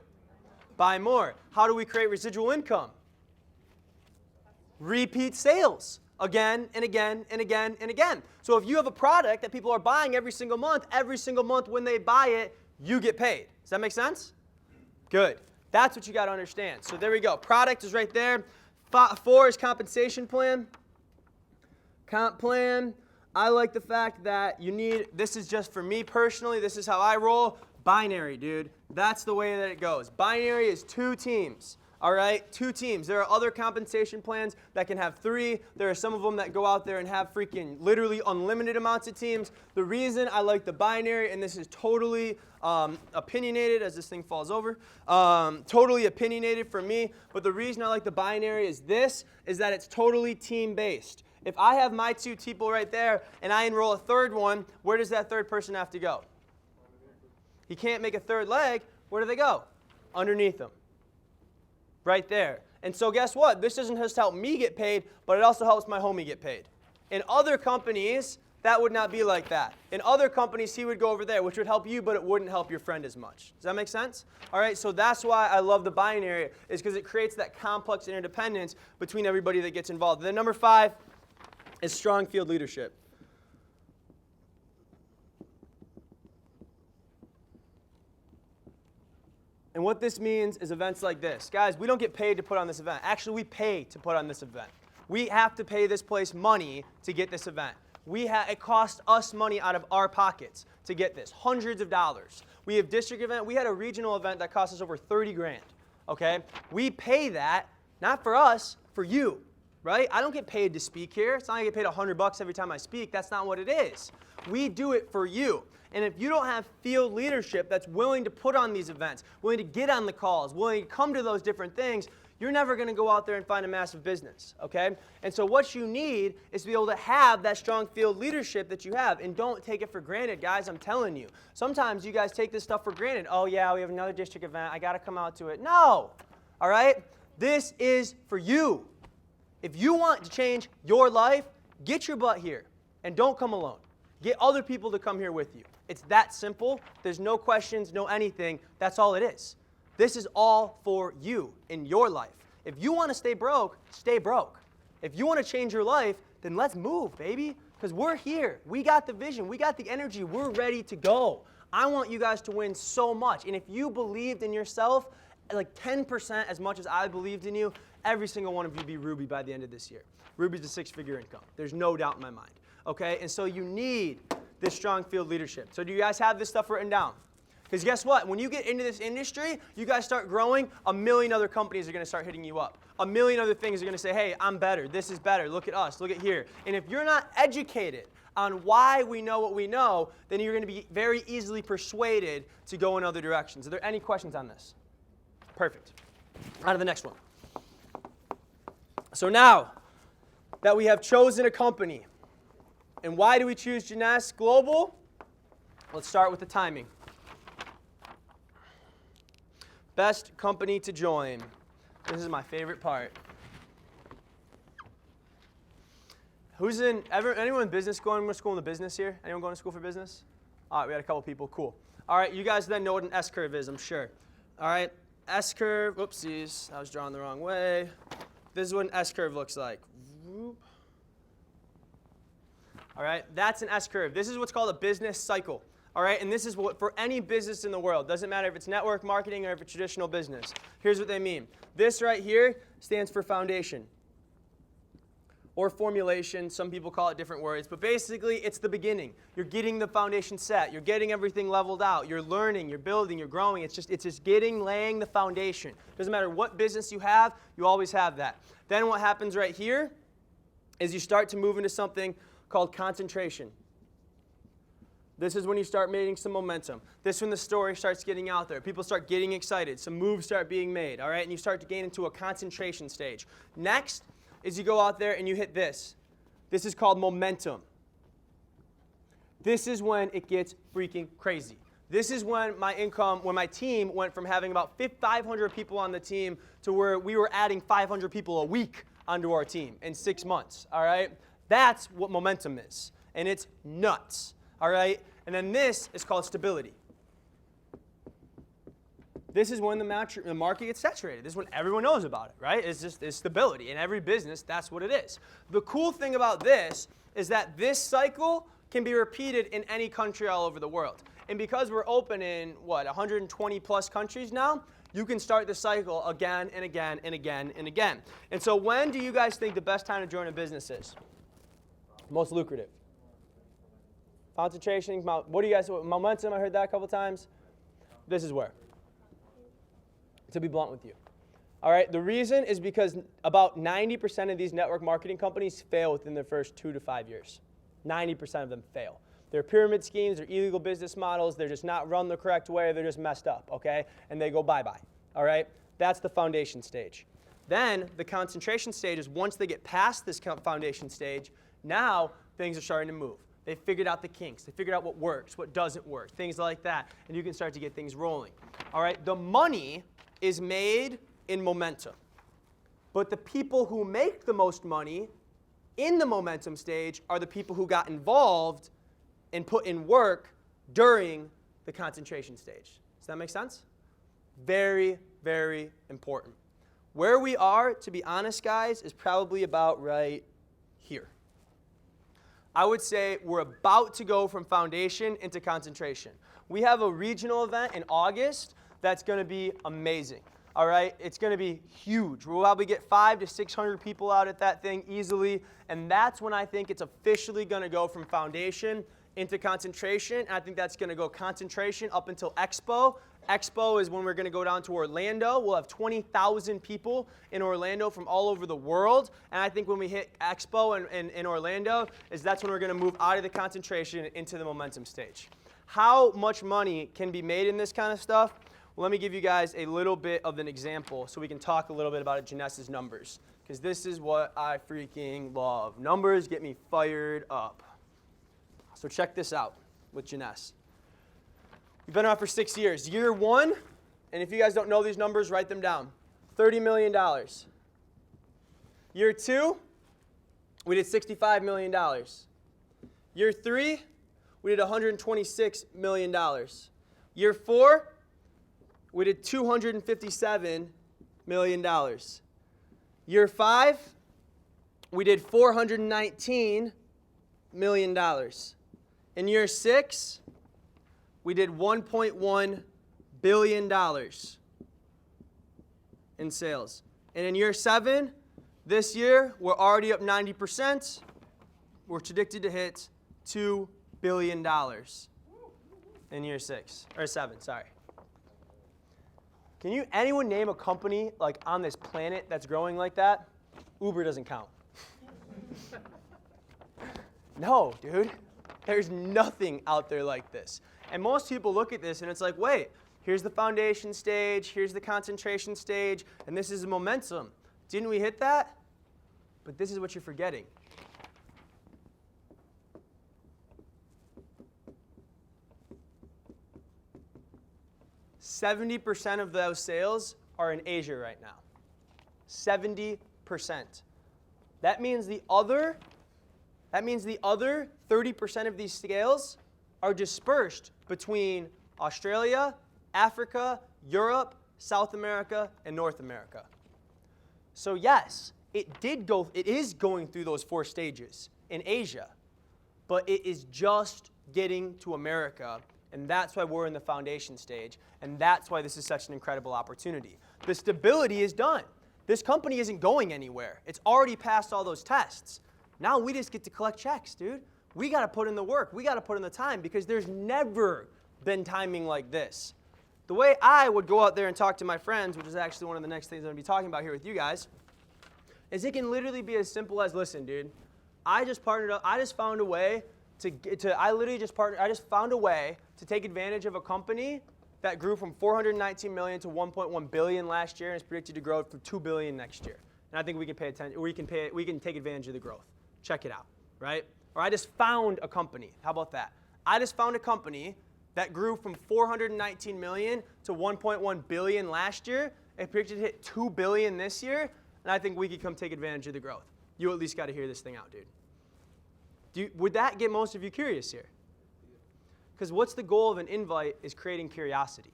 Buy more. How do we create residual income? Repeat sales. Again and again and again and again. So if you have a product that people are buying every single month when they buy it, you get paid. Does that make sense? Good. That's what you got to understand. So there we go. Product is right there. 4 is compensation plan. Comp plan. I like the fact that you need, this is just for me personally, this is how I roll. Binary, dude. That's the way that it goes. Binary is 2 teams. All right, 2 teams. There are other compensation plans that can have 3. There are some of them that go out there and have freaking literally unlimited amounts of teams. The reason I like the binary, and this is totally opinionated as this thing falls over, totally opinionated for me, but the reason I like the binary is that it's totally team-based. If I have my 2 people right there and I enroll a third one, where does that third person have to go? He can't make a third leg. Where do they go? Underneath them. Right there. And so guess what? This doesn't just help me get paid, but it also helps my homie get paid. In other companies, that would not be like that. In other companies, he would go over there, which would help you, but it wouldn't help your friend as much. Does that make sense? All right, so that's why I love the binary, is because it creates that complex interdependence between everybody that gets involved. And then number 5 is strong field leadership. And what this means is events like this. Guys, we don't get paid to put on this event. Actually, we pay to put on this event. We have to pay this place money to get this event. It costs us money out of our pockets to get this, hundreds of dollars. We have district event. We had a regional event that cost us over 30 grand, okay? We pay that, not for us, for you, right? I don't get paid to speak here. It's not like I get paid $100 every time I speak. That's not what it is. We do it for you. And if you don't have field leadership that's willing to put on these events, willing to get on the calls, willing to come to those different things, you're never going to go out there and find a massive business, okay? And so what you need is to be able to have that strong field leadership that you have. And don't take it for granted, guys, I'm telling you. Sometimes you guys take this stuff for granted. Oh, yeah, we have another district event. I got to come out to it. No, all right? This is for you. If you want to change your life, get your butt here. And don't come alone. Get other people to come here with you. It's that simple. There's no questions, no anything. That's all it is. This is all for you in your life. If you want to stay broke, stay broke. If you want to change your life, then let's move, baby. Because we're here. We got the vision. We got the energy. We're ready to go. I want you guys to win so much. And if you believed in yourself like 10% as much as I believed in you, every single one of you be Ruby by the end of this year. Ruby's a six-figure income. There's no doubt in my mind. Okay? And so you need this strong field leadership. So do you guys have this stuff written down? Because guess what? When you get into this industry, you guys start growing, a million other companies are going to start hitting you up. A million other things are going to say, hey, I'm better. This is better. Look at us. Look at here. And if you're not educated on why we know what we know, then you're going to be very easily persuaded to go in other directions. Are there any questions on this? Perfect. On to the next one. So now that we have chosen a company, and why do we choose Jeunesse Global? Let's start with the timing. Best company to join. This is my favorite part. Anyone in business going to school in the business here? Anyone going to school for business? All right, we had a couple people. Cool. All right, you guys then know what an S-curve is, I'm sure. All right, S-curve. Whoopsies, I was drawing the wrong way. This is what an S-curve looks like. All right, that's an S-curve. This is what's called a business cycle. All right, and this is what for any business in the world. Doesn't matter if it's network marketing or if it's traditional business. Here's what they mean. This right here stands for foundation or formulation. Some people call it different words, but basically it's the beginning. You're getting the foundation set. You're getting everything leveled out. You're learning, you're building, you're growing. It's just laying the foundation. Doesn't matter what business you have, you always have that. Then what happens right here is you start to move into something called concentration. This is when you start making some momentum. This is when the story starts getting out there. People start getting excited. Some moves start being made, all right? And you start to gain into a concentration stage. Next is you go out there and you hit this. This is called momentum. This is when it gets freaking crazy. This is when my team went from having about 500 people on the team to where we were adding 500 people a week onto our team in 6 months, all right? That's what momentum is, and it's nuts. All right? And then this is called stability. This is when the market gets saturated. This is when everyone knows about it, right? It's stability. In every business, that's what it is. The cool thing about this is that this cycle can be repeated in any country all over the world. And because we're open in, 120 plus countries now, you can start the cycle again and again and again and again. And so when do you guys think the best time to join a business is? Most lucrative. Concentration, what do you guys, momentum, I heard that a couple times. This is where, to be blunt with you. All right, the reason is because about 90% of these network marketing companies fail within their first 2 to 5 years. 90% of them fail. They're pyramid schemes, they're illegal business models, they're just not run the correct way, they're just messed up, okay? And they go bye-bye, all right? That's the foundation stage. Then the concentration stage is once they get past this foundation stage, now things are starting to move. They figured out the kinks. They figured out what works, what doesn't work, things like that. And you can start to get things rolling. All right, the money is made in momentum. But the people who make the most money in the momentum stage are the people who got involved and put in work during the concentration stage. Does that make sense? Very, very important. Where we are, to be honest, guys, is probably about right here. I would say we're about to go from foundation into concentration. We have a regional event in August that's going to be amazing. All right, it's going to be huge. We'll probably get 500 to 600 people out at that thing easily, and that's when I think it's officially going to go from foundation into concentration. And I think that's going to go concentration up until Expo. Expo is when we're going to go down to Orlando. We'll have 20,000 people in Orlando from all over the world. And I think when we hit Expo in Orlando, that's when we're going to move out of the concentration into the momentum stage. How much money can be made in this kind of stuff? Well, let me give you guys a little bit of an example so we can talk a little bit about Jeunesse's numbers. Because this is what I freaking love. Numbers get me fired up. So check this out with Jeunesse. We've been around for 6 years. Year 1, and if you guys don't know these numbers, write them down. $30 million. Year 2, we did $65 million. Year 3, we did $126 million. Year 4, we did $257 million. Year 5, we did $419 million. In year 6, we did $1.1 billion in sales. And in year 7, this year, we're already up 90%. We're predicted to hit $2 billion in year 7, sorry. Can anyone name a company like on this planet that's growing like that? Uber doesn't count. No, dude. There's nothing out there like this. And most people look at this and it's like, wait, here's the foundation stage, here's the concentration stage, and this is the momentum. Didn't we hit that? But this is what you're forgetting. %70 of those sales are in Asia right now. 70%. That means the other 30% of these sales are dispersed between Australia, Africa, Europe, South America, and North America. So yes, it is going through those 4 stages in Asia, but it is just getting to America, and that's why we're in the foundation stage, and that's why this is such an incredible opportunity. The stability is done. This company isn't going anywhere. It's already passed all those tests. Now we just get to collect checks, dude. We got to put in the work. We got to put in the time because there's never been timing like this. The way I would go out there and talk to my friends, which is actually one of the next things I'm going to be talking about here with you guys, is it can literally be as simple as, listen, dude, I just partnered up. I just found a way to take advantage of a company that grew from 419 million to 1.1 billion last year and is predicted to grow to 2 billion next year. And I think we can pay attention. We can take advantage of the growth. Check it out, right? Or I just found a company. How about that? I just found a company that grew from 419 million to 1.1 billion last year and predicted to hit 2 billion this year. And I think we could come take advantage of the growth. You at least got to hear this thing out, dude. Would that get most of you curious here? Because what's the goal of an invite is creating curiosity.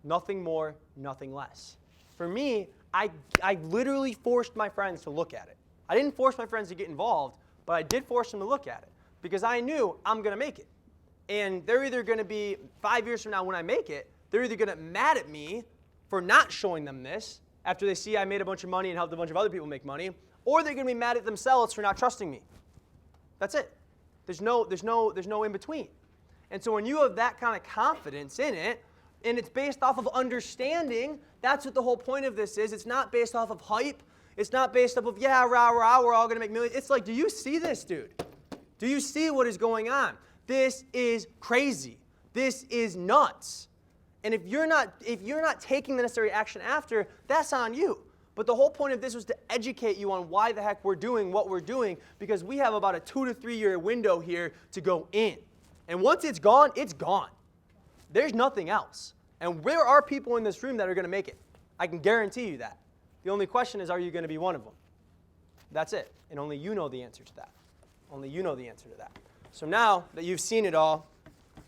Nothing more, nothing less. For me, I literally forced my friends to look at it. I didn't force my friends to get involved, but I did force them to look at it because I knew I'm going to make it. And they're either going to be, 5 years from now when I make it, they're either going to be mad at me for not showing them this after they see I made a bunch of money and helped a bunch of other people make money, or they're going to be mad at themselves for not trusting me. That's it. There's no in between. And so when you have that kind of confidence in it, and it's based off of understanding, that's what the whole point of this is. It's not based off of hype. It's not based off of, yeah, rah, rah, we're all going to make millions. It's like, do you see this, dude? Do you see what is going on? This is crazy. This is nuts. And if you're not taking the necessary action after, that's on you. But the whole point of this was to educate you on why the heck we're doing what we're doing, because we have about a 2 to 3 year window here to go in. And once it's gone, it's gone. There's nothing else. And there are people in this room that are going to make it. I can guarantee you that. The only question is, are you going to be one of them? That's it. And only you know the answer to that. Only you know the answer to that. So now that you've seen it all,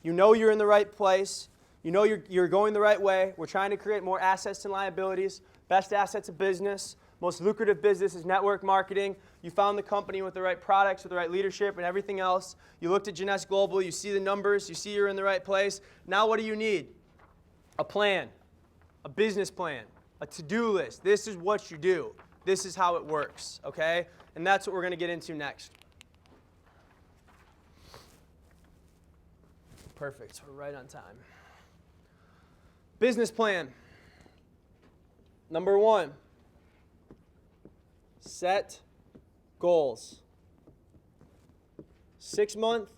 you know you're in the right place. You know you're going the right way. We're trying to create more assets and liabilities. Best assets of business. Most lucrative business is network marketing. You found the company with the right products, with the right leadership, and everything else. You looked at Jeunesse Global. You see the numbers. You see you're in the right place. Now what do you need? A plan. A business plan. A to-do list. This is what you do. This is how it works, okay? And that's what we're going to get into next. Perfect. We're right on time. Business plan. Number 1, set goals. 6 month,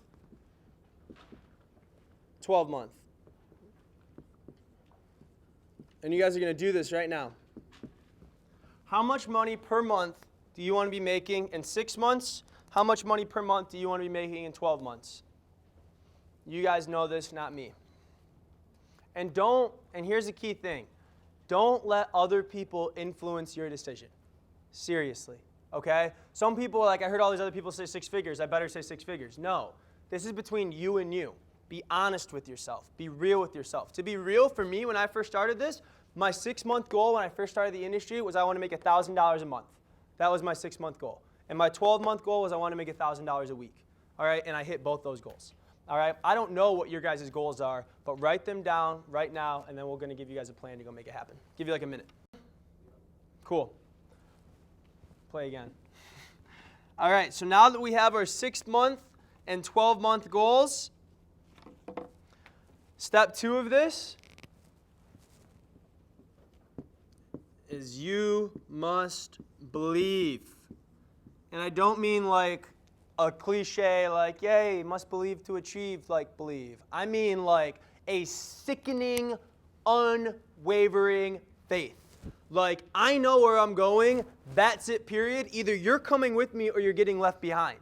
12 month. And you guys are going to do this right now. How much money per month do you want to be making in 6 months? How much money per month do you want to be making in 12 months? You guys know this, not me. And here's the key thing. Don't let other people influence your decision. Seriously, okay? Some people are like, I heard all these other people say 6 figures. I better say 6 figures. No, this is between you and you. Be honest with yourself. Be real with yourself. To be real, for me, when I first started this, my 6-month goal when I first started the industry was I want to make $1,000 a month. That was my 6-month goal. And my 12-month goal was I want to make $1,000 a week. All right, and I hit both those goals. All right, I don't know what your guys' goals are, but write them down right now, and then we're going to give you guys a plan to go make it happen. Give you like a minute. Cool. Play again. All right, so now that we have our 6-month and 12-month goals, step 2 of this is you must believe. And I don't mean like a cliche like, yay, must believe to achieve, like believe. I mean like a sickening, unwavering faith. Like, I know where I'm going, that's it, period. Either you're coming with me or you're getting left behind.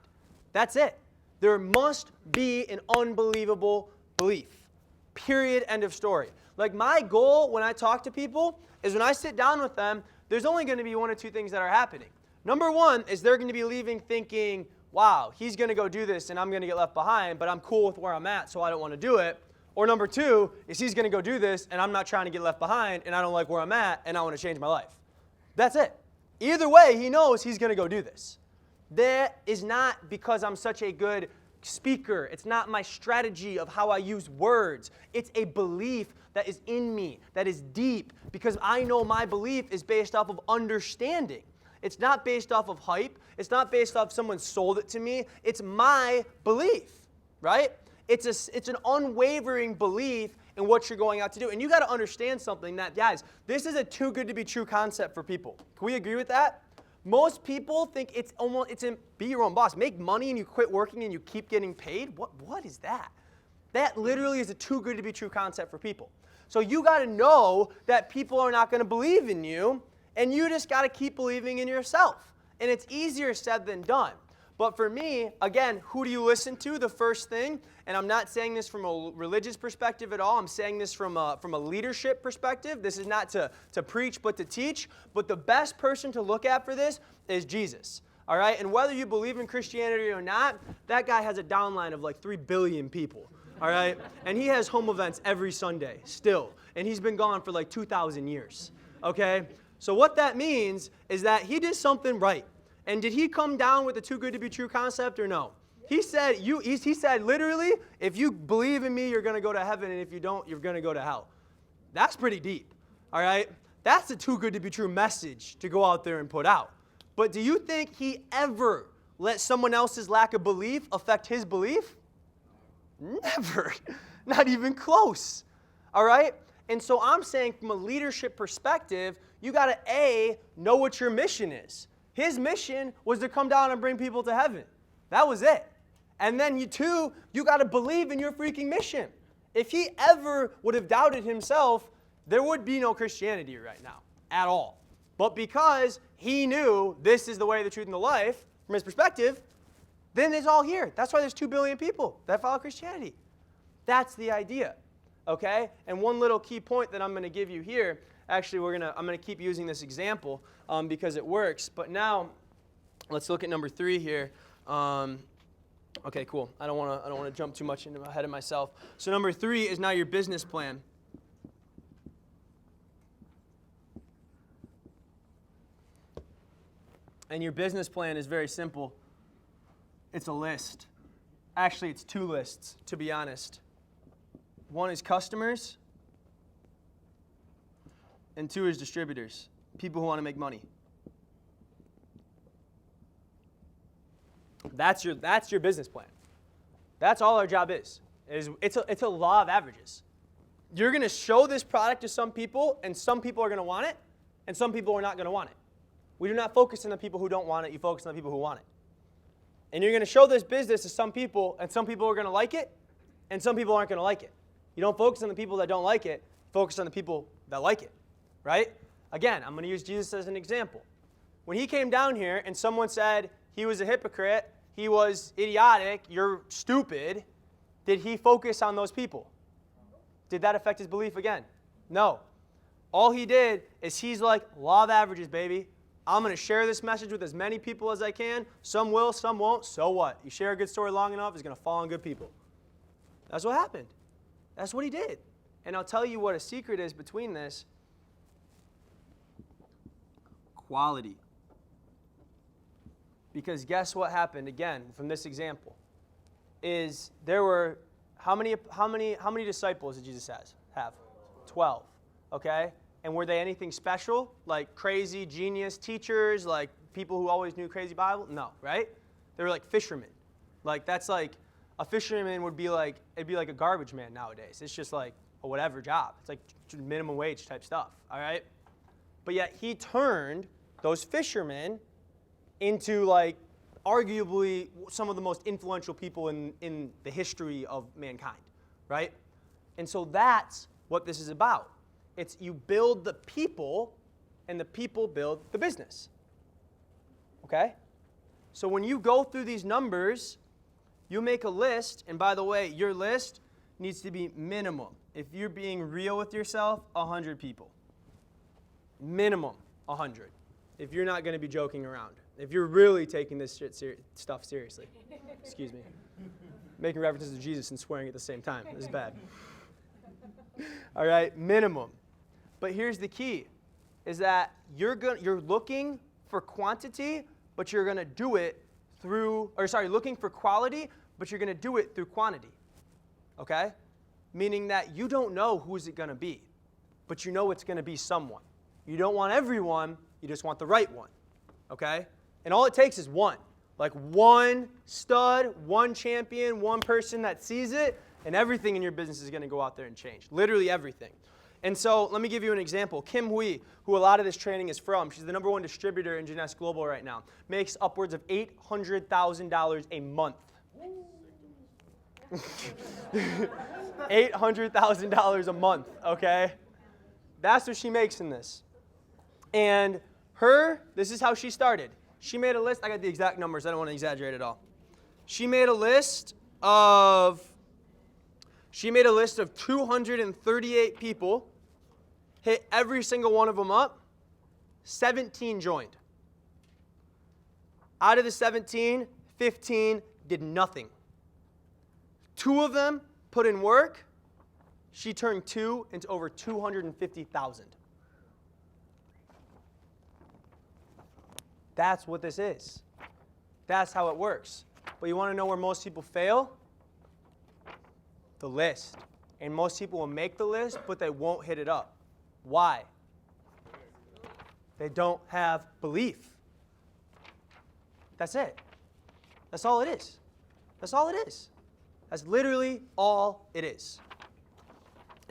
That's it. There must be an unbelievable belief. Period, end of story. Like, my goal when I talk to people is when I sit down with them, there's only going to be 1 or 2 things that are happening. Number 1 is they're going to be leaving thinking, wow, he's going to go do this and I'm going to get left behind, but I'm cool with where I'm at, so I don't want to do it. Or number 2 is he's going to go do this and I'm not trying to get left behind and I don't like where I'm at and I want to change my life. That's it. Either way, he knows he's going to go do this. That is not because I'm such a good speaker. It's not my strategy of how I use words. It's a belief that is in me, that is deep, because I know my belief is based off of understanding. It's not based off of hype. It's not based off someone sold it to me. It's my belief, right? It's an unwavering belief in what you're going out to do. And you got to understand something that, guys, this is a too good to be true concept for people. Can we agree with that? Most people think be your own boss. Make money and you quit working and you keep getting paid. What is that? That literally is a too good to be true concept for people. So you got to know that people are not going to believe in you, and you just got to keep believing in yourself. And it's easier said than done. But for me, again, who do you listen to? The first thing, and I'm not saying this from a religious perspective at all. I'm saying this from a leadership perspective. This is not to preach, but to teach. But the best person to look at for this is Jesus. All right? And whether you believe in Christianity or not, that guy has a downline of like 3 billion people. All right? And he has home events every Sunday still. And he's been gone for like 2,000 years. Okay? So what that means is that he did something right. And did he come down with the too good to be true concept or no? He said literally, if you believe in me, you're going to go to heaven, and if you don't, you're going to go to hell. That's pretty deep, all right? That's a too good to be true message to go out there and put out. But do you think he ever let someone else's lack of belief affect his belief? Never. Not even close, all right? And so I'm saying from a leadership perspective, you got to, know what your mission is. His mission was to come down and bring people to heaven. That was it. And then you got to believe in your freaking mission. If he ever would have doubted himself, there would be no Christianity right now at all. But because he knew this is the way, the truth, and the life, from his perspective, then it's all here. That's why there's 2 billion people that follow Christianity. That's the idea, okay? And one little key point that I'm going to give you here, actually, I'm going to keep using this example because it works. But now, let's look at number 3 here. Okay, cool. I don't want to jump too much ahead of myself. So number 3 is now your business plan. And your business plan is very simple. It's a list. Actually, it's 2 lists, to be honest. One is customers, and 2 is distributors, people who want to make money. That's your business plan. That's all our job is. It's a law of averages. You're going to show this product to some people, and some people are going to want it, and some people are not going to want it. We do not focus on the people who don't want it. You focus on the people who want it. And you're going to show this business to some people, and some people are going to like it, and some people aren't going to like it. You don't focus on the people that don't like it. Focus on the people that like it, right? Again, I'm going to use Jesus as an example. When he came down here and someone said he was a hypocrite, he was idiotic, you're stupid, did he focus on those people? Did that affect his belief again? No. All he did is he's like, law of averages, baby. I'm going to share this message with as many people as I can. Some will, some won't. So what? You share a good story long enough, it's going to fall on good people. That's what happened. That's what he did. And I'll tell you what a secret is between this. Quality. Because guess what happened, again, from this example, is there were, how many disciples did Jesus have? 12, okay? And were they anything special? Like crazy genius teachers, like people who always knew crazy Bible? No, right? They were like fishermen. Like that's like, a fisherman would be like, it'd be like a garbage man nowadays. It's just like a whatever job. It's like minimum wage type stuff, all right? But yet he turned those fishermen into like arguably some of the most influential people in the history of mankind, right? And so that's what this is about. It's you build the people, and the people build the business. Okay? So when you go through these numbers, you make a list, and by the way, your list needs to be minimum. If you're being real with yourself, 100 people. Minimum 100. If you're not going to be joking around. If you're really taking this stuff seriously. Excuse me. Making references to Jesus and swearing at the same time. This is bad. All right, minimum. But here's the key, is that you're looking for quantity, but you're going to do it looking for quality, but you're going to do it through quantity. Okay? Meaning that you don't know who's it going to be, but you know it's going to be someone. You don't want everyone, you just want the right one. Okay? And all it takes is one. Like one stud, one champion, one person that sees it, and everything in your business is going to go out there and change. Literally everything. And so let me give you an example. Kim Hui, who a lot of this training is from, she's the ¡1 distributor in Jeunesse Global right now, makes upwards of $800,000 a month. $800,000 a month, okay? That's what she makes in this. And this is how she started. She made a list. I got the exact numbers. I don't want to exaggerate at all. She made a list of 238 people, hit every single one of them up, 17 joined. Out of the 17, 15 did nothing. 2 of them put in work. She turned 2 into over 250,000. That's what this is. That's how it works. But you want to know where most people fail? The list. And most people will make the list, but they won't hit it up. Why? They don't have belief. That's it. That's all it is. That's all it is. That's literally all it is.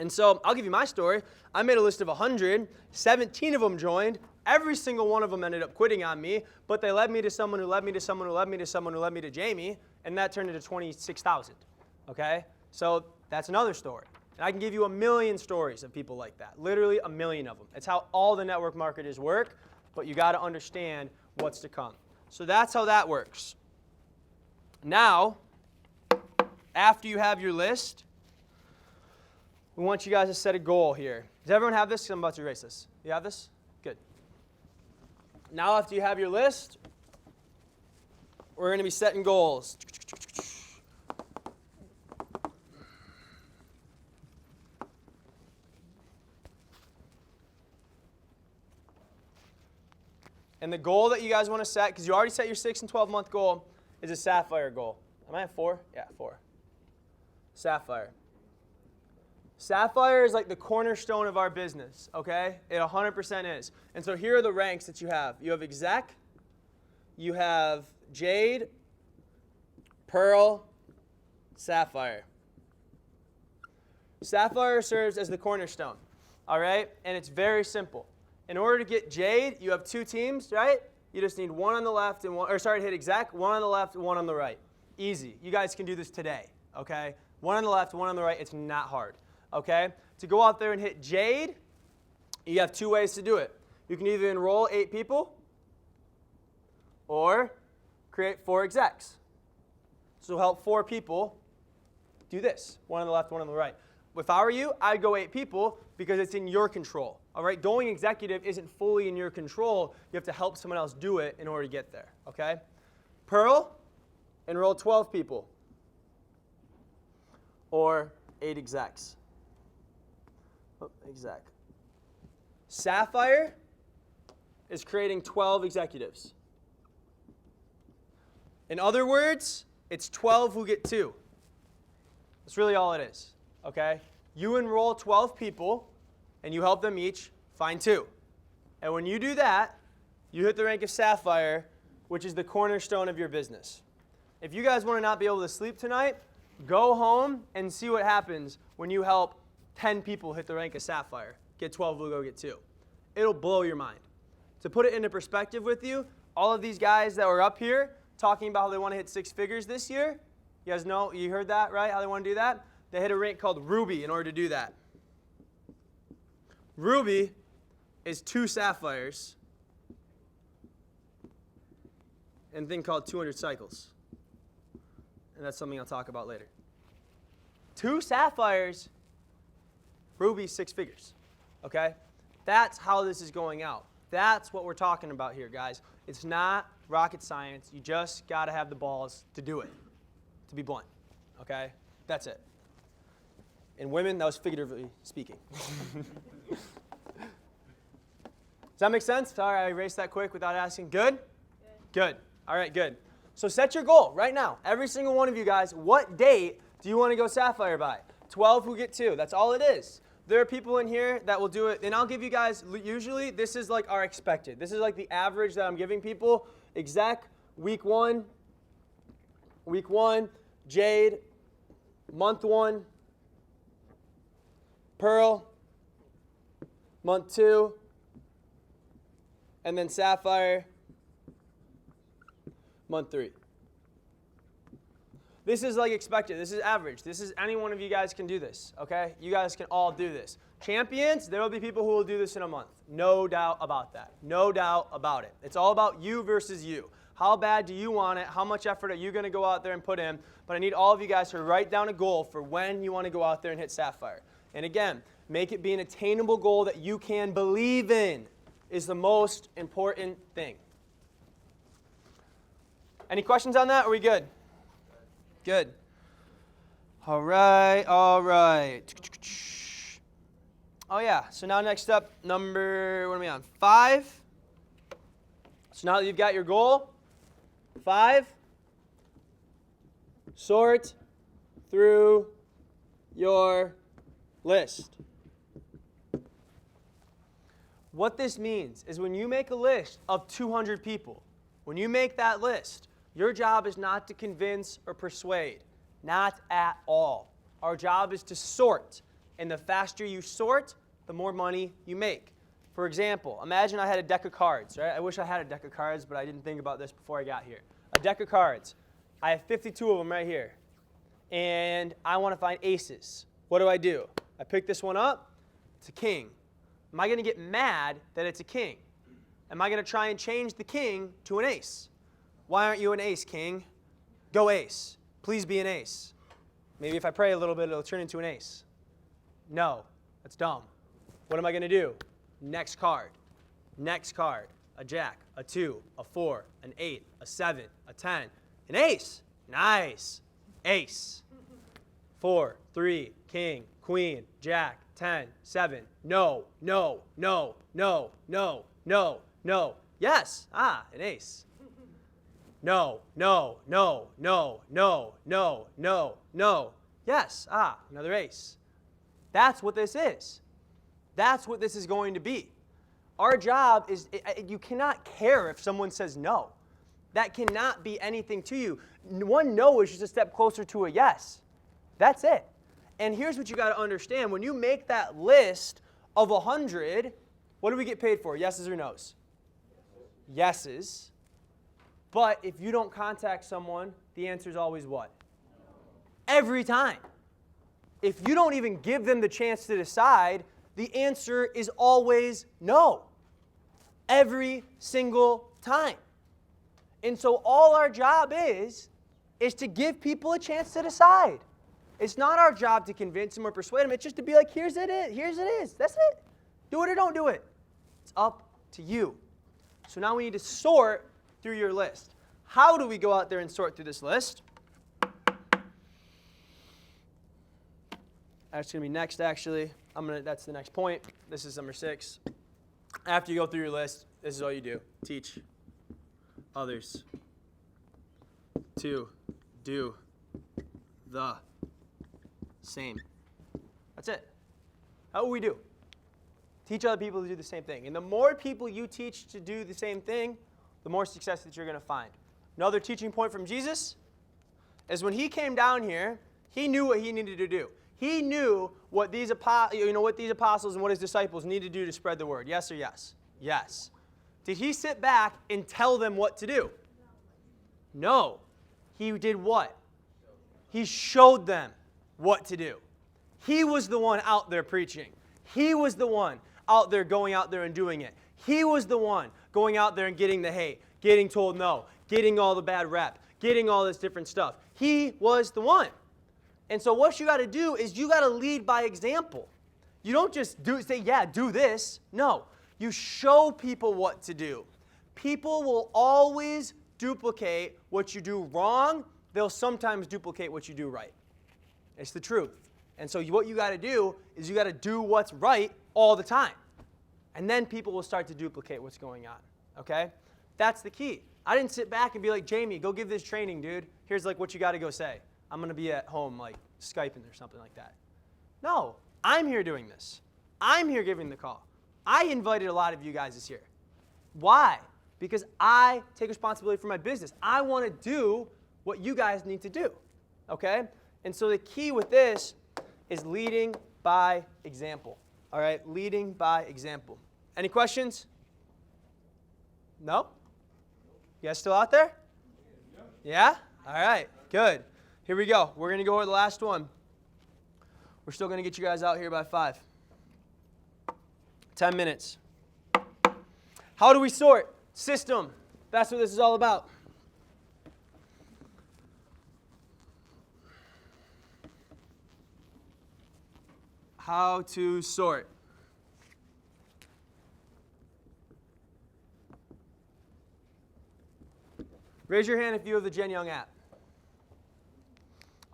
And so I'll give you my story. I made a list of 100. 17 of them joined. Every single one of them ended up quitting on me, but they led me to someone who led me to someone who led me to someone who led me to Jamie, and that turned into 26,000. Okay? So that's another story. And I can give you a million stories of people like that, literally a million of them. It's how all the network marketers work, but you got to understand what's to come. So that's how that works. Now, after you have your list, we want you guys to set a goal here. Does everyone have this? 'Cause I'm about to erase this. You have this? Good. Now after you have your list, we're going to be setting goals. And the goal that you guys want to set, because you already set your 6 and 12-month goal, is a Sapphire goal. Am I at 4? Yeah, 4. Sapphire. Sapphire is like the cornerstone of our business, okay? It 100% is. And so here are the ranks that you have. You have Exec, you have Jade, Pearl, Sapphire. Sapphire serves as the cornerstone, all right? And it's very simple. In order to get Jade, you have 2 teams, right? You just need one on the left and hit Exec, one on the left and one on the right. Easy. You guys can do this today, okay? One on the left, one on the right. It's not hard, okay? To go out there and hit Jade, you have 2 ways to do it. You can either enroll 8 people or create 4 execs. So help 4 people do this, one on the left, one on the right. If I were you, I'd go 8 people because it's in your control. All right, going executive isn't fully in your control. You have to help someone else do it in order to get there, okay? Pearl, enroll 12 people or 8 execs. Oh, exec. Sapphire is creating 12 executives. In other words, it's 12 who get 2. That's really all it is, okay? You enroll 12 people, and you help them each find 2. And when you do that, you hit the rank of Sapphire, which is the cornerstone of your business. If you guys want to not be able to sleep tonight, go home and see what happens when you help 10 people hit the rank of Sapphire. Get 12, we'll go get 2. It'll blow your mind. To put it into perspective with you, all of these guys that were up here talking about how they want to hit 6 figures this year, you guys know, you heard that, right? How they want to do that? They hit a rank called Ruby in order to do that. Ruby is 2 sapphires and a thing called 200 cycles. And that's something I'll talk about later. 2 sapphires, Ruby 6 figures. Okay? That's how this is going out. That's what we're talking about here, guys. It's not rocket science. You just got to have the balls to do it, to be blunt. Okay? That's it. And women, that was figuratively speaking. Does that make sense? Sorry, I erased that quick without asking. Good? Good. All right, good. So set your goal right now. Every single one of you guys, what date do you want to go Sapphire by? 12 who get 2. That's all it is. There are people in here that will do it, and I'll give you guys, usually this is like our expected. This is like the average that I'm giving people. Exec, week 1, Jade, month 1, Pearl, month 2, and then Sapphire, month 3. This is like expected. This is average. This is any one of you guys can do this, okay? You guys can all do this. Champions, there will be people who will do this in a month. No doubt about that. No doubt about it. It's all about you versus you. How bad do you want it? How much effort are you going to go out there and put in? But I need all of you guys to write down a goal for when you want to go out there and hit Sapphire. And again, make it be an attainable goal that you can believe in is the most important thing. Any questions on that? Are we good? Good. All right, all right. Oh, yeah. So now next up, what are we on? 5. So now that you've got your goal, 5, sort through your list. What this means is when you make a list of 200 people, when you make that list, your job is not to convince or persuade. Not at all. Our job is to sort. And the faster you sort, the more money you make. For example, imagine I had a deck of cards, right? I wish I had a deck of cards, but I didn't think about this before I got here. A deck of cards. I have 52 of them right here. And I want to find aces. What do? I pick this one up. It's a king. Am I going to get mad that it's a king? Am I going to try and change the king to an ace? Why aren't you an ace, king? Go ace. Please be an ace. Maybe if I pray a little bit, it'll turn into an ace. No, that's dumb. What am I going to do? Next card. Next card. A jack, a 2, a 4, an 8, a 7, a 10. An ace. Nice. Ace. 4, 3, king, queen, jack, 10, 7. No, no, no, no, no, no, no. Yes. An ace. No, no, no, no, no, no, no, no. Yes. Another ace. That's what this is. That's what this is going to be. Our job is, you cannot care if someone says no. That cannot be anything to you. One no is just a step closer to a yes. That's it. And here's what you got to understand. When you make that list of 100, what do we get paid for? Yeses or nos? Yeses. But if you don't contact someone, the answer is always what? Every time. If you don't even give them the chance to decide, the answer is always no. Every single time. And so all our job is to give people a chance to decide. It's not our job to convince them or persuade them. It's just to be like, here's it is. That's it. Do it or don't do it. It's up to you. So now we need to sort through your list. How do we go out there and sort through this list? That's going to be next, actually. That's the next point. This is number 6. After you go through your list, this is all you do. Teach others to do the same. That's it. How will we do? Teach other people to do the same thing. And the more people you teach to do the same thing, the more success that you're going to find. Another teaching point from Jesus is when he came down here, he knew what he needed to do. He knew what these apostles and what his disciples needed to do to spread the word. Yes or yes? Yes. Did he sit back and tell them what to do? No. He did what? He showed them what to do. He was the one out there preaching. He was the one out there going out there and doing it. He was the one going out there and getting the hate, getting told no, getting all the bad rep, getting all this different stuff. He was the one. And so what you got to do is you got to lead by example. You don't just say, yeah, do this. No. You show people what to do. People will always duplicate what you do wrong. They'll sometimes duplicate what you do right. It's the truth. And so what you got to do is you got to do what's right all the time. And then people will start to duplicate what's going on. Okay? That's the key. I didn't sit back and be like, Jamie, go give this training, dude. Here's like what you got to go say. I'm going to be at home like Skyping or something like that. No, I'm here doing this. I'm here giving the call. I invited a lot of you guys this year. Why? Because I take responsibility for my business. I want to do what you guys need to do. Okay? And so the key with this is leading by example. All right? Leading by example. Any questions? No? You guys still out there? Yeah? All right. Good. Here we go. We're going to go over the last one. We're still going to get you guys out here by 5. 10 minutes. How do we sort? System. That's what this is all about. How to sort. Raise your hand if you have the Gen Young app.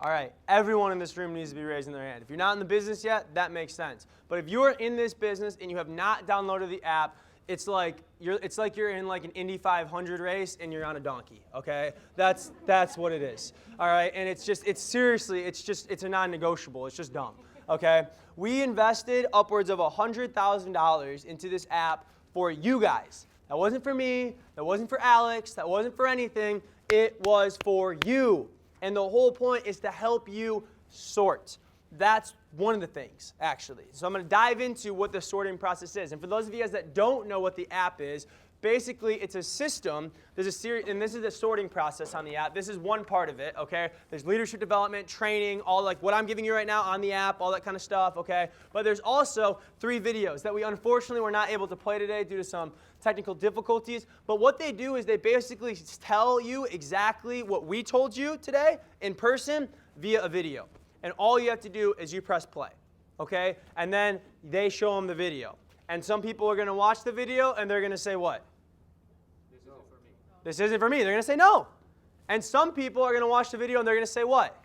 All right, everyone in this room needs to be raising their hand. If you're not in the business yet, that makes sense. But if you're in this business and you have not downloaded the app, it's like you're in like an Indy 500 race and you're on a donkey. Okay, that's what it is. All right, and it's a non-negotiable. It's just dumb. Okay, we invested upwards of $100,000 into this app for you guys. That wasn't for me. That wasn't for Alex. That wasn't for anything. It was for you. And the whole point is to help you sort. That's one of the things, actually. So I'm going to dive into what the sorting process is. And for those of you guys that don't know what the app is, basically it's a system. There's a series, and this is the sorting process on the app. This is one part of it, okay? There's leadership development, training, all like what I'm giving you right now on the app, all that kind of stuff, okay? But there's also 3 videos that we unfortunately were not able to play today due to some technical difficulties. But what they do is they basically tell you exactly what we told you today in person via a video. And all you have to do is you press play, okay? And then they show them the video. And some people are going to watch the video and they're going to say what? This isn't for me. They're going to say no. And some people are going to watch the video and they're going to say what?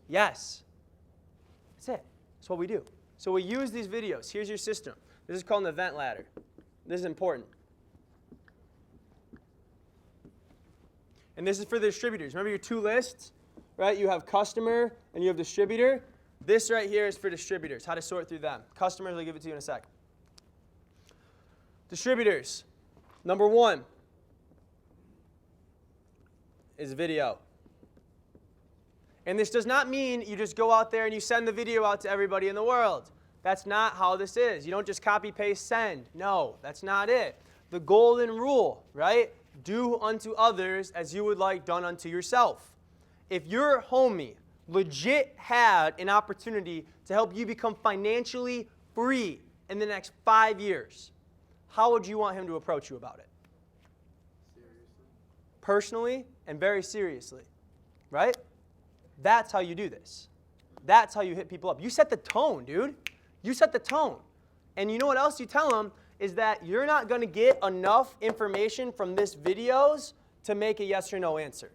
Yes. That's it. That's what we do. So we use these videos. Here's your system. This is called an event ladder. This is important. And this is for the distributors. Remember your 2 lists, right? You have customer and you have distributor. This right here is for distributors, how to sort through them. Customers, I'll give it to you in a sec. Distributors, number 1 is video. And this does not mean you just go out there and you send the video out to everybody in the world. That's not how this is. You don't just copy, paste, send. No, that's not it. The golden rule, right? Do unto others as you would like done unto yourself. If your homie legit had an opportunity to help you become financially free in the next 5 years, how would you want him to approach you about it? Seriously. Personally and very seriously, right? That's how you do this. That's how you hit people up. You set the tone, dude. You set the tone. And you know what else you tell them is that you're not going to get enough information from this videos to make a yes or no answer.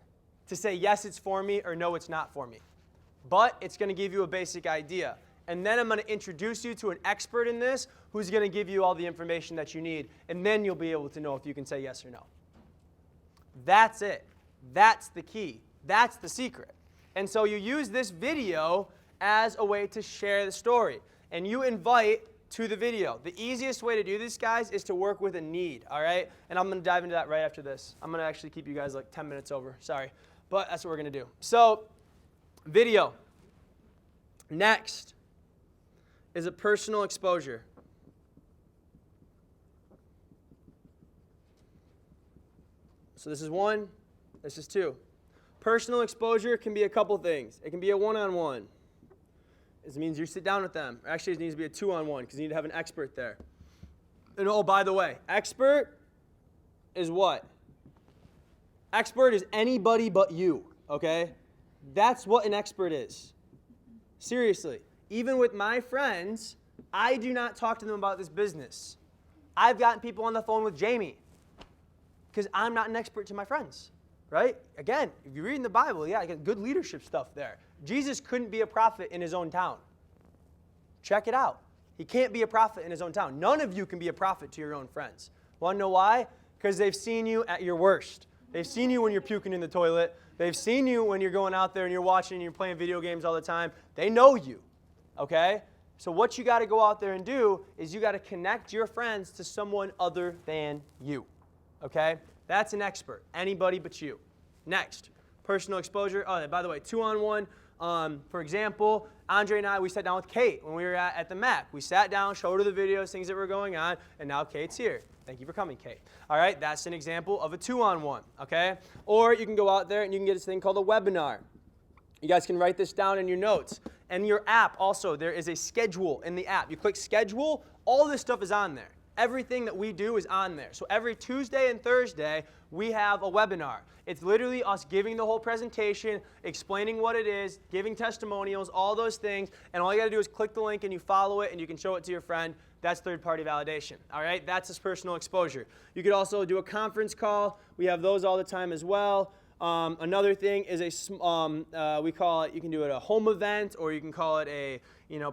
To say yes, it's for me or no, it's not for me. But it's going to give you a basic idea. And then I'm going to introduce you to an expert in this who's going to give you all the information that you need. And then you'll be able to know if you can say yes or no. That's it. That's the key. That's the secret. And so you use this video as a way to share the story. And you invite to the video. The easiest way to do this, guys, is to work with a need, all right? And I'm going to dive into that right after this. I'm going to actually keep you guys like 10 minutes over. Sorry. But that's what we're going to do. So, video. Next is a personal exposure. So this is one. This is two. Personal exposure can be a couple things. It can be a one-on-one. This means you sit down with them. Actually, it needs to be a two-on-one because you need to have an expert there. And oh, by the way, expert is what? Expert is anybody but you, okay? That's what an expert is. Seriously. Even with my friends, I do not talk to them about this business. I've gotten people on the phone with Jamie because I'm not an expert to my friends, right? Again, if you're reading the Bible, yeah, I get good leadership stuff there. Jesus couldn't be a prophet in his own town. Check it out. He can't be a prophet in his own town. None of you can be a prophet to your own friends. Want to know why? Because they've seen you at your worst. They've seen you when you're puking in the toilet. They've seen you when you're going out there and you're watching and you're playing video games all the time. They know you, okay? So what you got to go out there and do is you got to connect your friends to someone other than you, okay? That's an expert, anybody but you. Next, personal exposure. Oh, by the way, two-on-one. For example, Andre and I, we sat down with Kate when we were at the MAC. We sat down, showed her the videos, things that were going on, and now Kate's here. Thank you for coming, Kate. All right, that's an example of a two-on-one, okay? Or you can go out there and you can get this thing called a webinar. You guys can write this down in your notes. And your app also, there is a schedule in the app. You click schedule, all this stuff is on there. Everything that we do is on there. So every Tuesday and Thursday, we have a webinar. It's literally us giving the whole presentation, explaining what it is, giving testimonials, all those things. And all you got to do is click the link and you follow it and you can show it to your friend. That's third-party validation. All right, that's this personal exposure. You could also do a conference call. We have those all the time as well. Another thing is we call it, you can do it a home event or you can call it a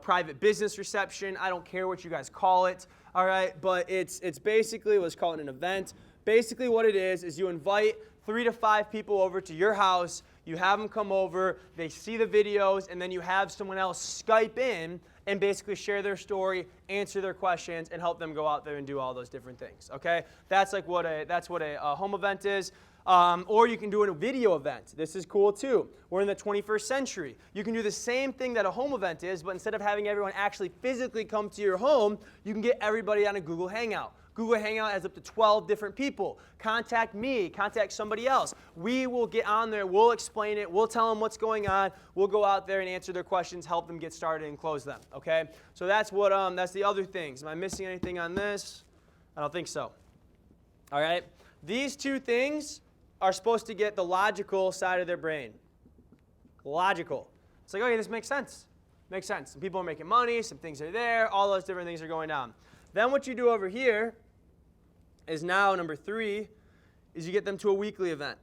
private business reception. I don't care what you guys call it. All right, but it's basically, let's call it an event. Basically what it is you invite 3 to 5 people over to your house. You have them come over, they see the videos, and then you have someone else Skype in and basically share their story, answer their questions, and help them go out there and do all those different things. Okay, that's what a home event is. Or you can do a video event. This is cool too. We're in the 21st century. You can do the same thing that a home event is, but instead of having everyone actually physically come to your home, you can get everybody on a Google Hangout. Google Hangout has up to 12 different people. Contact me, contact somebody else. We will get on there, we'll explain it, we'll tell them what's going on, we'll go out there and answer their questions, help them get started and close them, okay? So that's the other things. Am I missing anything on this? I don't think so. All right? These two things are supposed to get the logical side of their brain. Logical. It's like, okay, this makes sense. Makes sense. Some people are making money, some things are there, all those different things are going down. Then what you do over here is now, number 3, is you get them to a weekly event.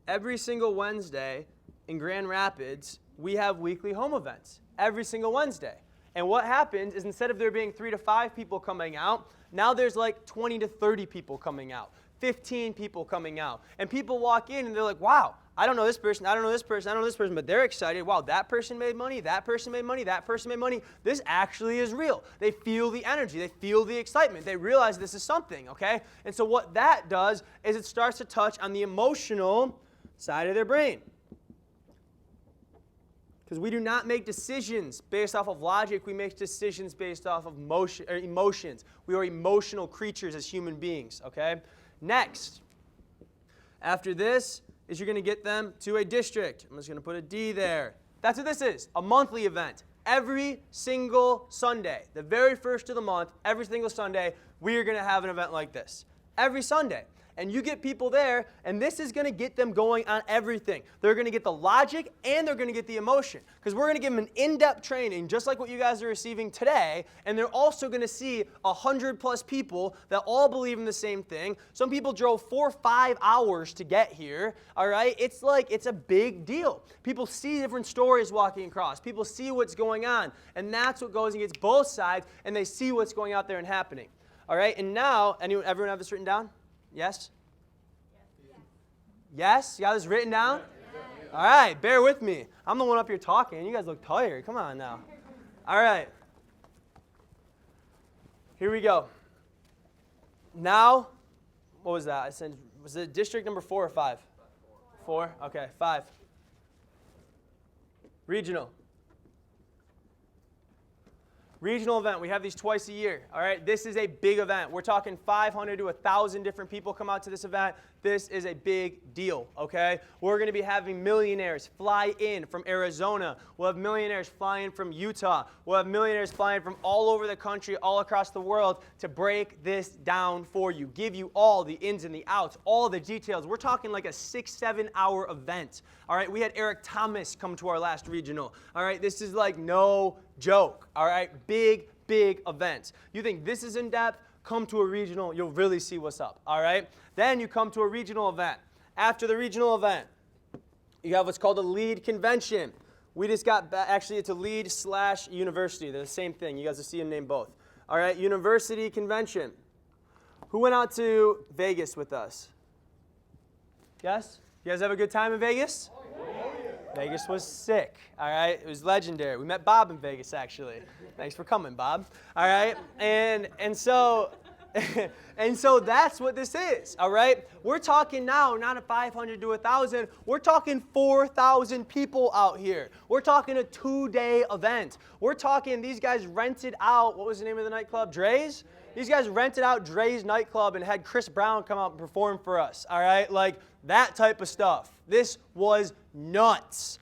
Every single Wednesday in Grand Rapids, we have weekly home events. Every single Wednesday. And what happens is instead of there being 3 to 5 people coming out, now there's like 20 to 30 people coming out. 15 people coming out. And people walk in and they're like, wow, I don't know this person, I don't know this person, I don't know this person, but they're excited. Wow, that person made money, that person made money, that person made money. This actually is real. They feel the energy, they feel the excitement. They realize this is something, okay? And so what that does is it starts to touch on the emotional side of their brain. Because we do not make decisions based off of logic, we make decisions based off of emotions. We are emotional creatures as human beings, okay? Next, after this is you're going to get them to a district. I'm just going to put a D there. That's what this is, a monthly event. Every single Sunday, the very first of the month, every single Sunday, we are going to have an event like this. Every Sunday. And you get people there, and this is going to get them going on everything. They're going to get the logic, and they're going to get the emotion. Because we're going to give them an in-depth training, just like what you guys are receiving today, and they're also going to see 100+ people that all believe in the same thing. Some people drove 4 or 5 hours to get here, all right? It's a big deal. People see different stories walking across. People see what's going on, and that's what goes and gets both sides, and they see what's going out there and happening. All right, and now, everyone have this written down? Yes? Yes? You got this written down? Yes. All right, bear with me. I'm the one up here talking. You guys look tired. Come on now. All right. Here we go. Now, what was that? I said, was it district number 4 or 5? 4? Okay, 5. Regional. Regional event, we have these twice a year, all right? This is a big event. We're talking 500 to 1,000 different people come out to this event. This is a big deal, okay? We're going to be having millionaires fly in from Arizona. We'll have millionaires flying from Utah. We'll have millionaires flying from all over the country, all across the world to break this down for you, give you all the ins and the outs, all the details. We're talking like a 6-7 hour event, all right? We had Eric Thomas come to our last regional, all right? This is like no joke, all right? Big event. You think this is in depth? Come to a regional, you'll really see what's up, all right? Then you come to a regional event. After the regional event, you have what's called a lead convention. We just got, actually it's a lead/university. They're the same thing. You guys will see them named both. All right, university convention. Who went out to Vegas with us? Yes? You guys have a good time in Vegas? Vegas was sick, all right? It was legendary. We met Bob in Vegas, actually. Thanks for coming, Bob. All right? And so and so that's what this is, all right? We're talking now not a 500 to 1,000. We're talking 4,000 people out here. We're talking a 2-day event. We're talking these guys rented out, what was the name of the nightclub? Dre's? These guys rented out Dre's nightclub and had Chris Brown come out and perform for us, all right? Like that type of stuff. This was nuts.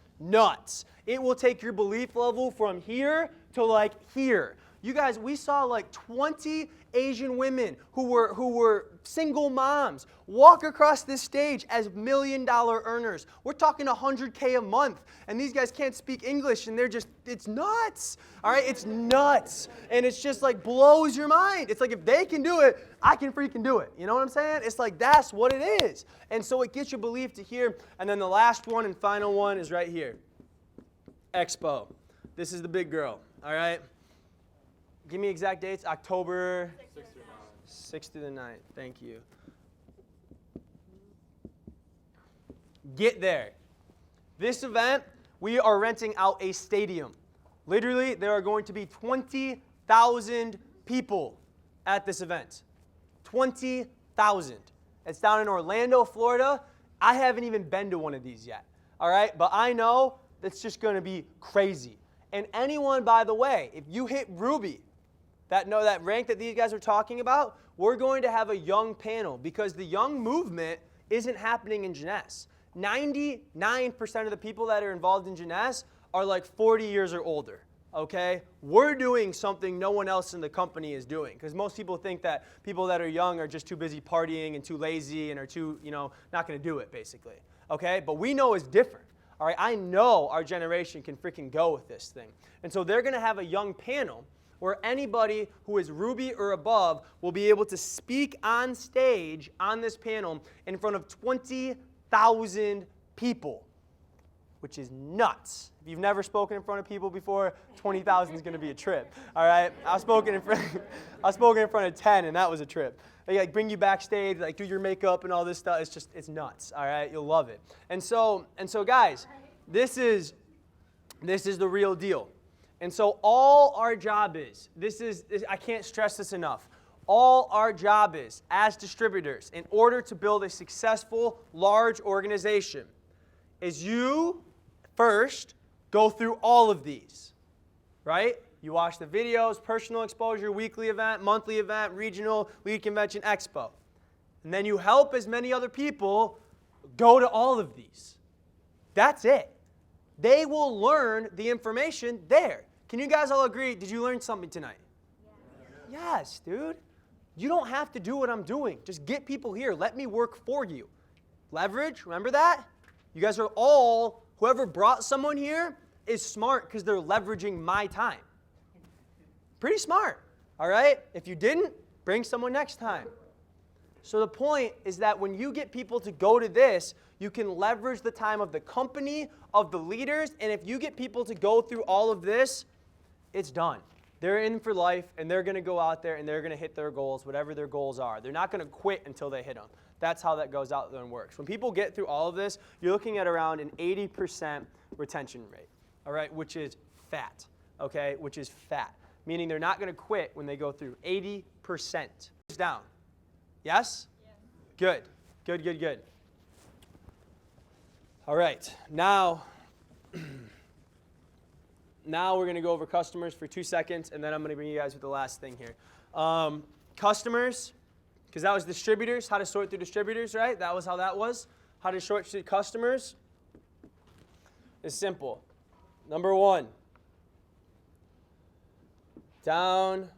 It will take your belief level from here to like here. You guys, we saw like 20 Asian women who were single moms walk across this stage as $1 million earners. We're talking $100K a month, and these guys can't speak English, and they're just, it's nuts. All right, it's nuts, and it's just like blows your mind. It's like if they can do it, I can freaking do it. You know what I'm saying? It's like that's what it is, and so it gets your belief to here, and then the last one and final one is right here. Expo. This is the big girl. All right. Give me exact dates. October 6th through the 9th. Thank you. Get there. This event, we are renting out a stadium. Literally, there are going to be 20,000 people at this event. 20,000. It's down in Orlando, Florida. I haven't even been to one of these yet. All right? But I know that's just going to be crazy. And anyone, by the way, if you hit Ruby, that rank that these guys are talking about, we're going to have a young panel because the young movement isn't happening in Jeunesse. 99% of the people that are involved in Jeunesse are like 40 years or older, okay? We're doing something no one else in the company is doing because most people think that people that are young are just too busy partying and too lazy and are too, not going to do it, basically, okay? But we know it's different. All right, I know our generation can freaking go with this thing. And so they're going to have a young panel where anybody who is Ruby or above will be able to speak on stage on this panel in front of 20,000 people, which is nuts. If you've never spoken in front of people before, 20,000 is going to be a trip. All right, I spoke in front of 10, and that was a trip. They like bring you backstage, like do your makeup and all this stuff. It's nuts. All right, you'll love it. And so guys, this is the real deal. And so all our job is, I can't stress this enough, all our job is as distributors in order to build a successful large organization is you first go through all of these, right? You watch the videos, personal exposure, weekly event, monthly event, regional, lead convention, expo. And then you help as many other people go to all of these. That's it. They will learn the information there. Can you guys all agree? Did you learn something tonight? Yes, dude. You don't have to do what I'm doing. Just get people here. Let me work for you. Leverage, remember that? You guys are all, whoever brought someone here is smart because they're leveraging my time. Pretty smart, all right? If you didn't, bring someone next time. So the point is that when you get people to go to this, you can leverage the time of the company, of the leaders, and if you get people to go through all of this, it's done. They're in for life, and they're going to go out there, and they're going to hit their goals, whatever their goals are. They're not going to quit until they hit them. That's how that goes out there and works. When people get through all of this, you're looking at around an 80% retention rate, all right, which is fat, okay, which is fat. meaning they're not going to quit when they go through. 80%. Down. Yes? Good. Good, good, good. All right. Now we're going to go over customers for 2 seconds, and then I'm going to bring you guys with the last thing here. Customers, because that was distributors, how to sort through distributors, right? That was how that was. How to sort through customers is simple. Number 1, download,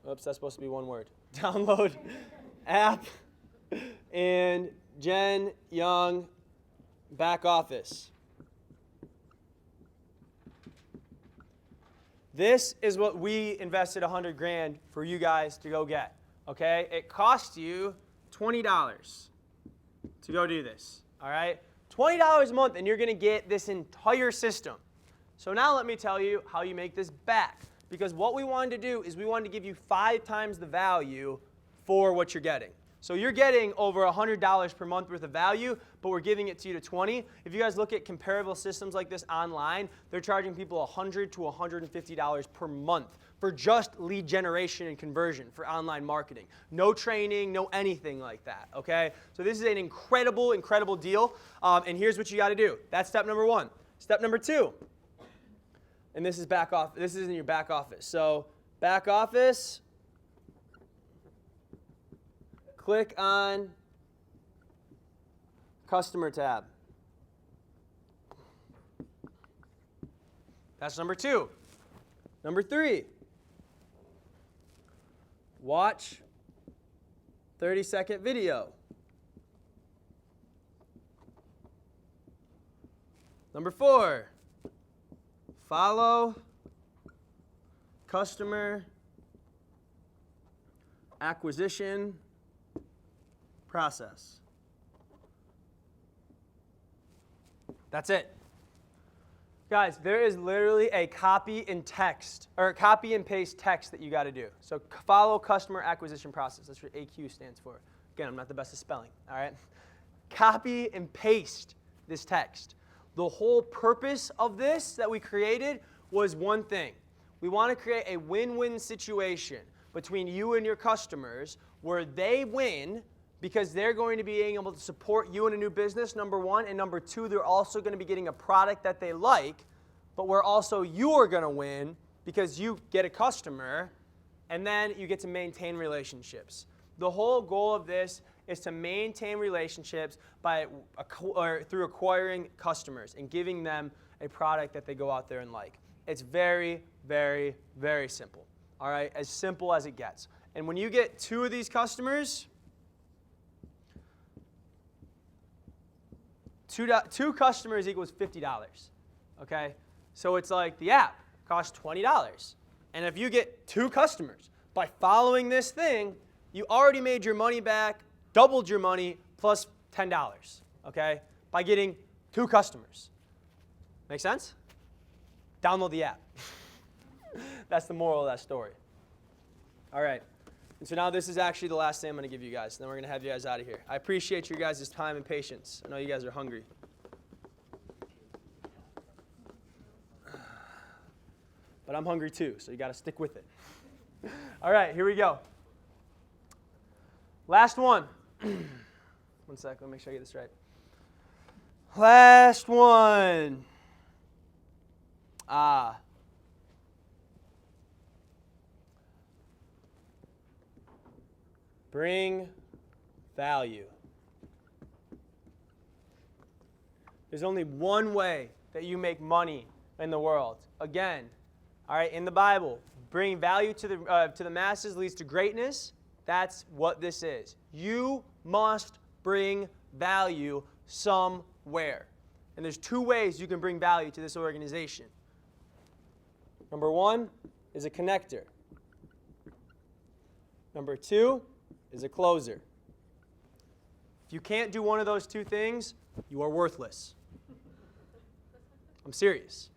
oops, that's supposed to be one word. Download app and Jen Young back office. This is what we invested $100,000 for you guys to go get, okay? It cost you $20 to go do this, all right? $20 a month, and you're going to get this entire system. So now let me tell you how you make this back, because what we wanted to do is we wanted to give you 5 times the value for what you're getting. So you're getting over $100 per month worth of value, but we're giving it to you to $20. If you guys look at comparable systems like this online, they're charging people $100 to $150 per month for just lead generation and conversion for online marketing. No training, no anything like that, okay? So this is an incredible, incredible deal, and here's what you got to do. That's step number 1. Step number 2, and this is back off. This is in your back office. So back office. Click on Customer tab. That's number 2. Number 3, watch 30-second video. Number 4, follow customer acquisition process. That's it. Guys, there is literally a copy and text, or copy and paste text that you got to do. So follow customer acquisition process. That's what AQ stands for. Again, I'm not the best at spelling, all right? Copy and paste this text. The whole purpose of this that we created was one thing. We want to create a win-win situation between you and your customers where they win because they're going to be able to support you in a new business, number 1, and number 2, they're also going to be getting a product that they like, but where also you're going to win because you get a customer, and then you get to maintain relationships. The whole goal of this is to maintain relationships through acquiring customers and giving them a product that they go out there and like. It's very, very, very simple, all right? As simple as it gets. And when you get 2 of these customers, 2 customers equals $50, okay? So it's like the app costs $20. And if you get 2 customers, by following this thing, you already made your money back, doubled your money, plus $10, okay? By getting 2 customers. Make sense? Download the app. That's the moral of that story. All right. And so now this is actually the last thing I'm going to give you guys. Then we're going to have you guys out of here. I appreciate your guys' time and patience. I know you guys are hungry. But I'm hungry too, so you got to stick with it. All right, here we go. Last one. 1 sec, let me make sure I get this right. Last one. Bring value. There's only one way that you make money in the world. Again, all right, in the Bible, bringing value to the masses leads to greatness. That's what this is. You must bring value somewhere. And there's 2 ways you can bring value to this organization. Number 1 is a connector. Number 2 is a closer. If you can't do one of those 2 things, you are worthless. I'm serious.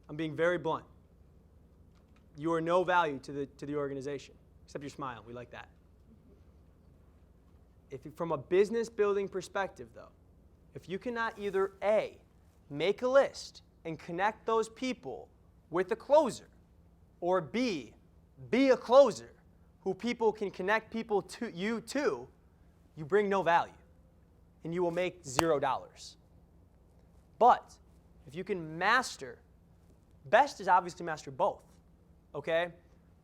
I'm being very blunt. You are no value to the organization, except your smile. We like that. From a business building perspective, though, if you cannot either A, make a list and connect those people with a closer. Or B, be a closer who people can connect people to you, you bring no value. And you will make $0. But if you can master, best is obviously master both, okay?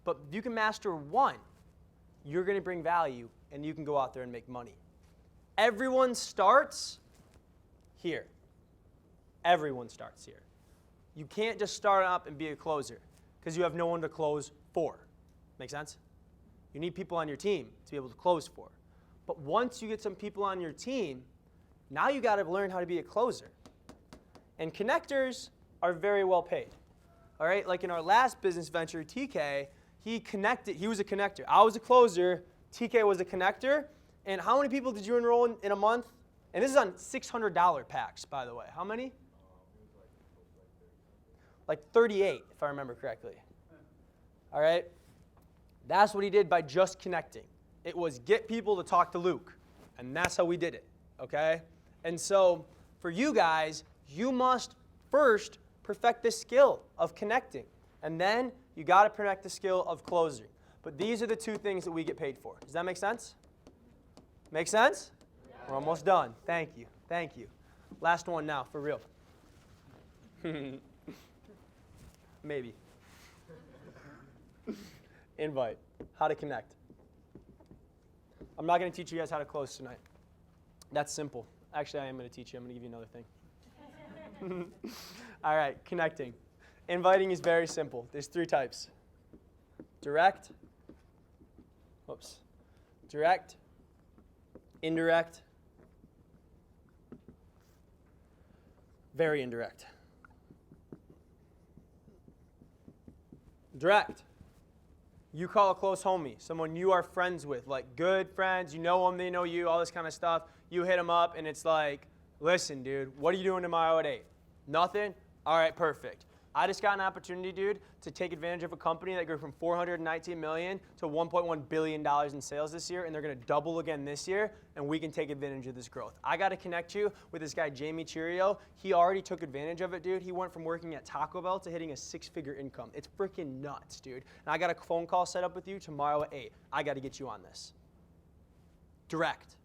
But if you can master one, you're going to bring value, and you can go out there and make money. Everyone starts here. Everyone starts here. You can't just start up and be a closer because you have no one to close for. Make sense? You need people on your team to be able to close for. But once you get some people on your team, now you got to learn how to be a closer. And connectors are very well paid. All right, like in our last business venture, TK, he was a connector. I was a closer, TK was a connector. And how many people did you enroll in a month? And this is on $600 packs, by the way. How many? Like 38, if I remember correctly. All right? That's what he did by just connecting. It was get people to talk to Luke. And that's how we did it, okay? And so for you guys, you must first perfect the skill of connecting. And then you got to perfect the skill of closing. But these are the two things that we get paid for. Does that make sense? Make sense? Yeah. We're almost done. Thank you. Thank you. Last one now, for real. Maybe. Invite. How to connect. I'm not going to teach you guys how to close tonight. That's simple. Actually, I am going to teach you. I'm going to give you another thing. All right, connecting. Inviting is very simple. There's 3 types. Direct. Direct. Indirect. Very indirect. Direct. You call a close homie, someone you are friends with, like good friends, you know them, they know you, all this kind of stuff. You hit them up, and it's like, listen, dude, what are you doing tomorrow at 8? Nothing? All right, perfect. I just got an opportunity, dude, to take advantage of a company that grew from $419 million to $1.1 billion in sales this year, and they're going to double again this year, and we can take advantage of this growth. I got to connect you with this guy, Jamie Cheerio. He already took advantage of it, dude. He went from working at Taco Bell to hitting a 6-figure income. It's freaking nuts, dude. And I got a phone call set up with you tomorrow at 8. I got to get you on this. Direct.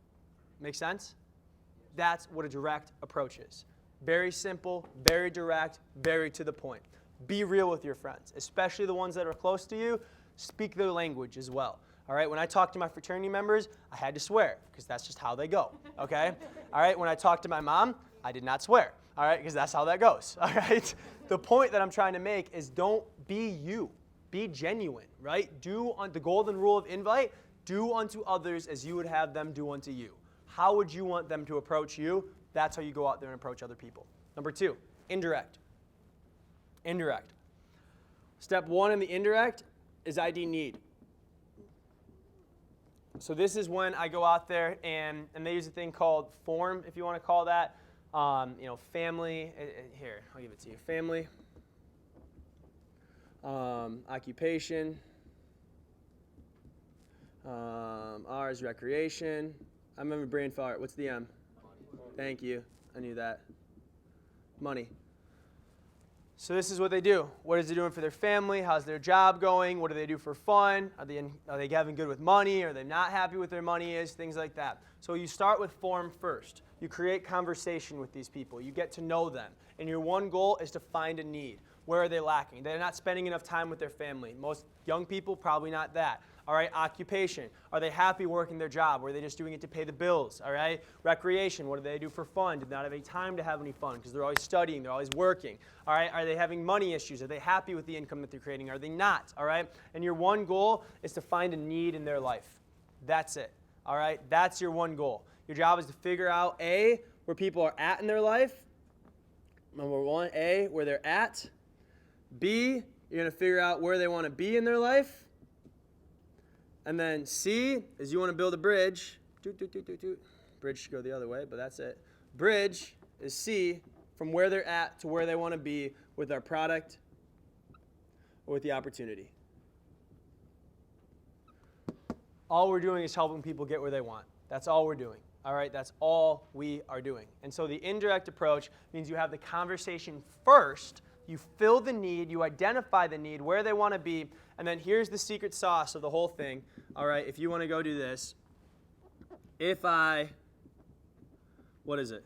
Make sense? That's what a direct approach is. Very simple, very direct, very to the point. Be real with your friends, especially the ones that are close to you. Speak their language as well. All right, when I talk to my fraternity members, I had to swear because that's just how they go, okay? All right, when I talked to my mom, I did not swear, all right, because that's how that goes, all right? The point that I'm trying to make is don't be you. Be genuine, right? Do on the golden rule of invite, do unto others as you would have them do unto you. How would you want them to approach you? That's how you go out there and approach other people. Number 2, indirect. Indirect. Step 1 in the indirect is ID need. So this is when I go out there and they use a thing called form, if you want to call that. Family. Here, I'll give it to you. Family. Occupation. R is recreation. I remember brain fart. What's the M? Thank you. I knew that. Money. So this is what they do. What is they doing for their family? How's their job going? What do they do for fun? Are they having good with money? Are they not happy with their money is? Things like that. So you start with form first. You create conversation with these people. You get to know them. And your one goal is to find a need. Where are they lacking? They're not spending enough time with their family. Most young people, probably not that. All right, occupation. Are they happy working their job? Or are they just doing it to pay the bills? All right, recreation. What do they do for fun? Do they not have any time to have any fun because they're always studying, they're always working? All right, are they having money issues? Are they happy with the income that they're creating? Are they not? All right, and your one goal is to find a need in their life. That's it. All right, that's your one goal. Your job is to figure out A, where people are at in their life. Number 1, A, where they're at. B, you're going to figure out where they want to be in their life. And then C is you want to build a bridge. Bridge should go the other way, but that's it. Bridge is C, from where they're at to where they want to be with our product or with the opportunity. All we're doing is helping people get where they want. That's all we're doing. All right, that's all we are doing. And so the indirect approach means you have the conversation first you fill the need, you identify the need, where they want to be, and then here's the secret sauce of the whole thing. All right, if you want to go do this, if I, what is it?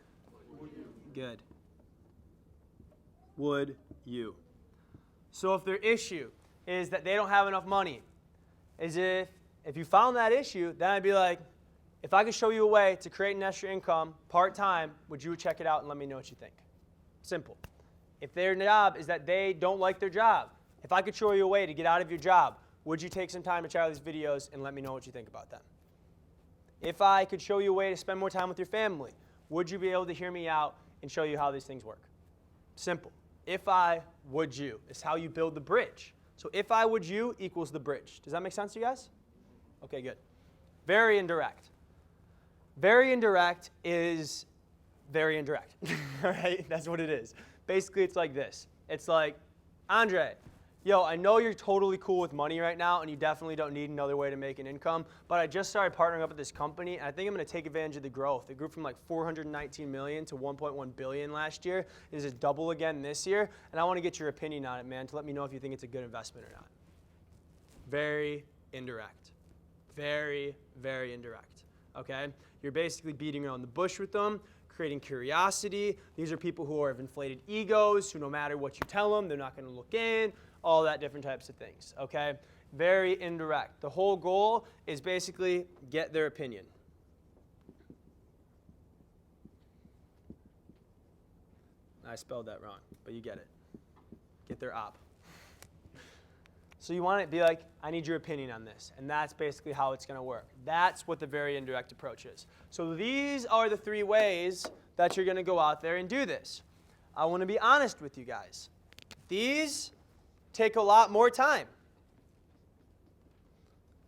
Good. Would you? So if their issue is that they don't have enough money, is if you found that issue, then I'd be like, if I could show you a way to create an extra income part-time, would you check it out and let me know what you think? Simple. If their job is that they don't like their job, if I could show you a way to get out of your job, would you take some time to try these videos and let me know what you think about them? If I could show you a way to spend more time with your family, would you be able to hear me out and show you how these things work? Simple. If I, would you, is how you build the bridge. So if I, would you equals the bridge. Does that make sense to you guys? Okay, good. Very indirect. Very indirect is very indirect. All right? That's what it is. Basically, it's like this. It's like, Andre, yo, I know you're totally cool with money right now, and you definitely don't need another way to make an income, but I just started partnering up with this company, and I think I'm going to take advantage of the growth. It grew from like 419 million to 1.1 billion last year. It is double again this year, and I want to get your opinion on it, man, to let me know if you think it's a good investment or not. Very indirect. Very, very indirect. Okay? You're basically beating around the bush with them, creating curiosity. These are people who have inflated egos, who no matter what you tell them, they're not going to look in, all that different types of things, okay? Very indirect. The whole goal is basically get their opinion. I spelled that wrong, but you get it. Get their op. So you want to be like, I need your opinion on this. And that's basically how it's going to work. That's what the very indirect approach is. So these are the 3 ways that you're going to go out there and do this. I want to be honest with you guys. These take a lot more time.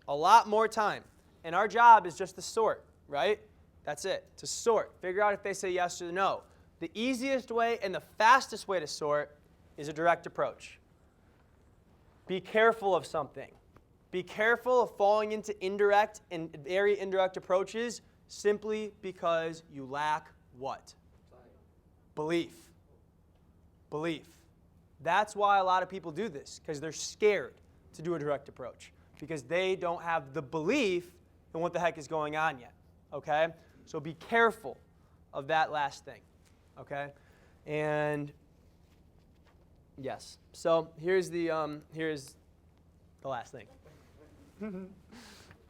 A lot more time. And our job is just to sort, right? That's it, to sort. Figure out if they say yes or no. The easiest way and the fastest way to sort is a direct approach. Be careful of something. Be careful of falling into indirect and very indirect approaches simply because you lack what? Belief. Belief. That's why a lot of people do this, because they're scared to do a direct approach, because they don't have the belief in what the heck is going on yet, okay? So be careful of that last thing, okay? And yes, so here's the last thing. All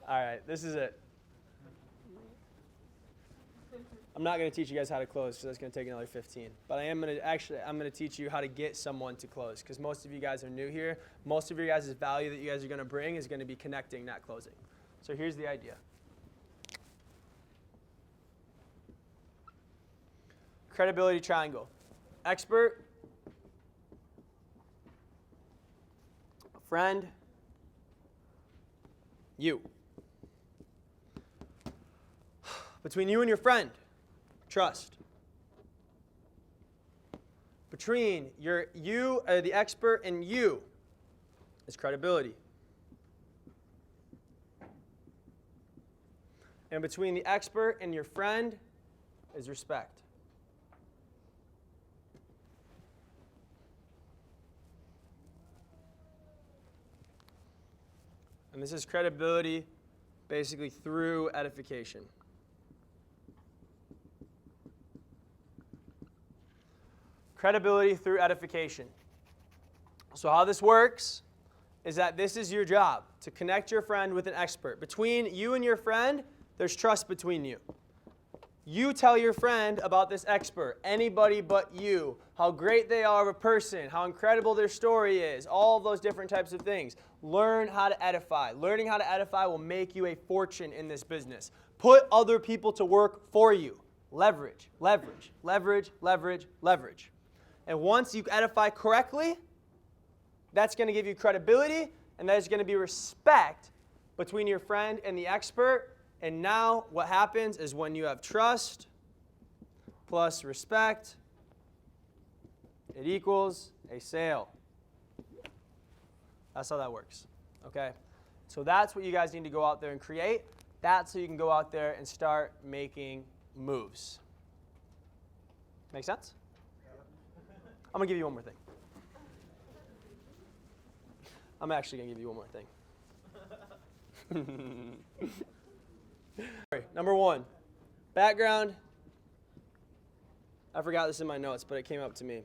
right, this is it. I'm not going to teach you guys how to close because that's going to take another 15. But I'm going to teach you how to get someone to close, because most of you guys are new here. Most of your guys' value that you guys are going to bring is going to be connecting, not closing. So here's the idea. Credibility triangle. Expert, friend, you. Between you and your friend, trust. Between the expert, and you is credibility. And between the expert and your friend is respect. And this is credibility basically through edification. Credibility through edification. So how this works is that this is your job, to connect your friend with an expert. Between you and your friend, there's trust between you. You tell your friend about this expert, anybody but you, how great they are of a person, how incredible their story is, all of those different types of things. Learn how to edify. Learning how to edify will make you a fortune in this business. Put other people to work for you. Leverage, leverage, leverage, leverage, leverage. And once you edify correctly, that's going to give you credibility, and there's going to be respect between your friend and the expert. And now what happens is when you have trust plus respect, it equals a sale. That's how that works, okay? So that's what you guys need to go out there and create. That's so you can go out there and start making moves. Make sense? I'm going to give you one more thing. I'm actually going to give you one more thing. Number 1, background. I forgot this in my notes, but it came up to me.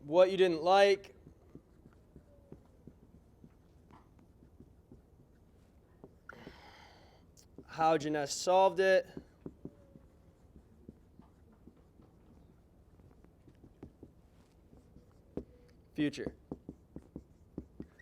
What you didn't like. How Janess solved it. Future.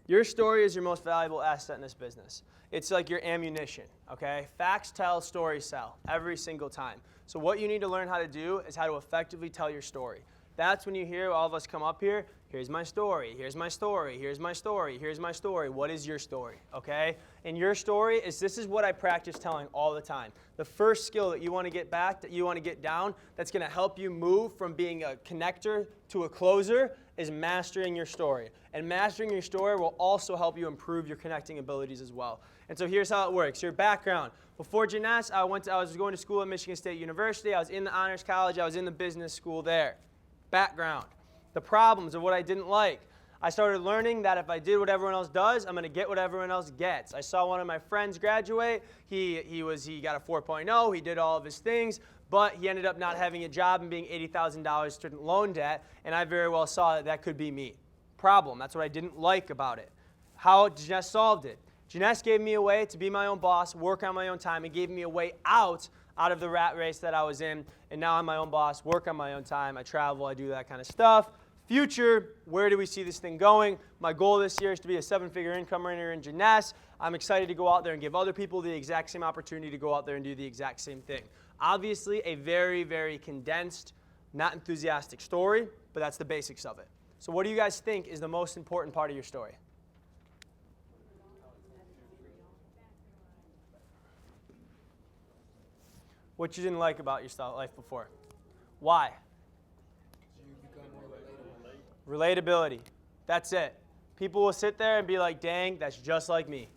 Your story is your most valuable asset in this business. It's like your ammunition, okay? Facts tell, stories sell, every single time. So what you need to learn how to do is how to effectively tell your story. That's when you hear all of us come up here, here's my story, here's my story, here's my story, here's my story. What is your story, okay? And your story is, this is what I practice telling all the time. The first skill that you want to get back, that you want to get down, that's going to help you move from being a connector to a closer is mastering your story. And mastering your story will also help you improve your connecting abilities as well. And so here's how it works. Your background. Before Janess, I was going to school at Michigan State University. I was in the honors college. I was in the business school there. Background. The problems of what I didn't like. I started learning that if I did what everyone else does, I'm going to get what everyone else gets. I saw one of my friends graduate. He got a 4.0. He did all of his things, but he ended up not having a job and being $80,000 student loan debt, and I very well saw that that could be me. Problem. That's what I didn't like about it. How Janess solved it. Janess gave me a way to be my own boss, work on my own time, and gave me a way out of the rat race that I was in, and now I'm my own boss, work on my own time, I travel, I do that kind of stuff. Future, where do we see this thing going? My goal this year is to be a 7-figure income earner in Janess. I'm excited to go out there and give other people the exact same opportunity to go out there and do the exact same thing. Obviously, a very, very condensed, not enthusiastic story, but that's the basics of it. So what do you guys think is the most important part of your story? What you didn't like about your life before. Why? Relatability. That's it. People will sit there and be like, dang, that's just like me.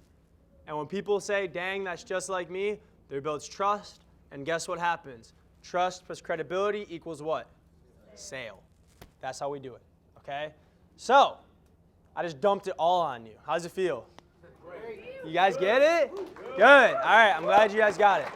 And when people say, dang, that's just like me, there builds trust, and guess what happens? Trust plus credibility equals what? Sale. That's how we do it, okay? So, I just dumped it all on you. How does it feel? You guys get it? Good. All right, I'm glad you guys got it.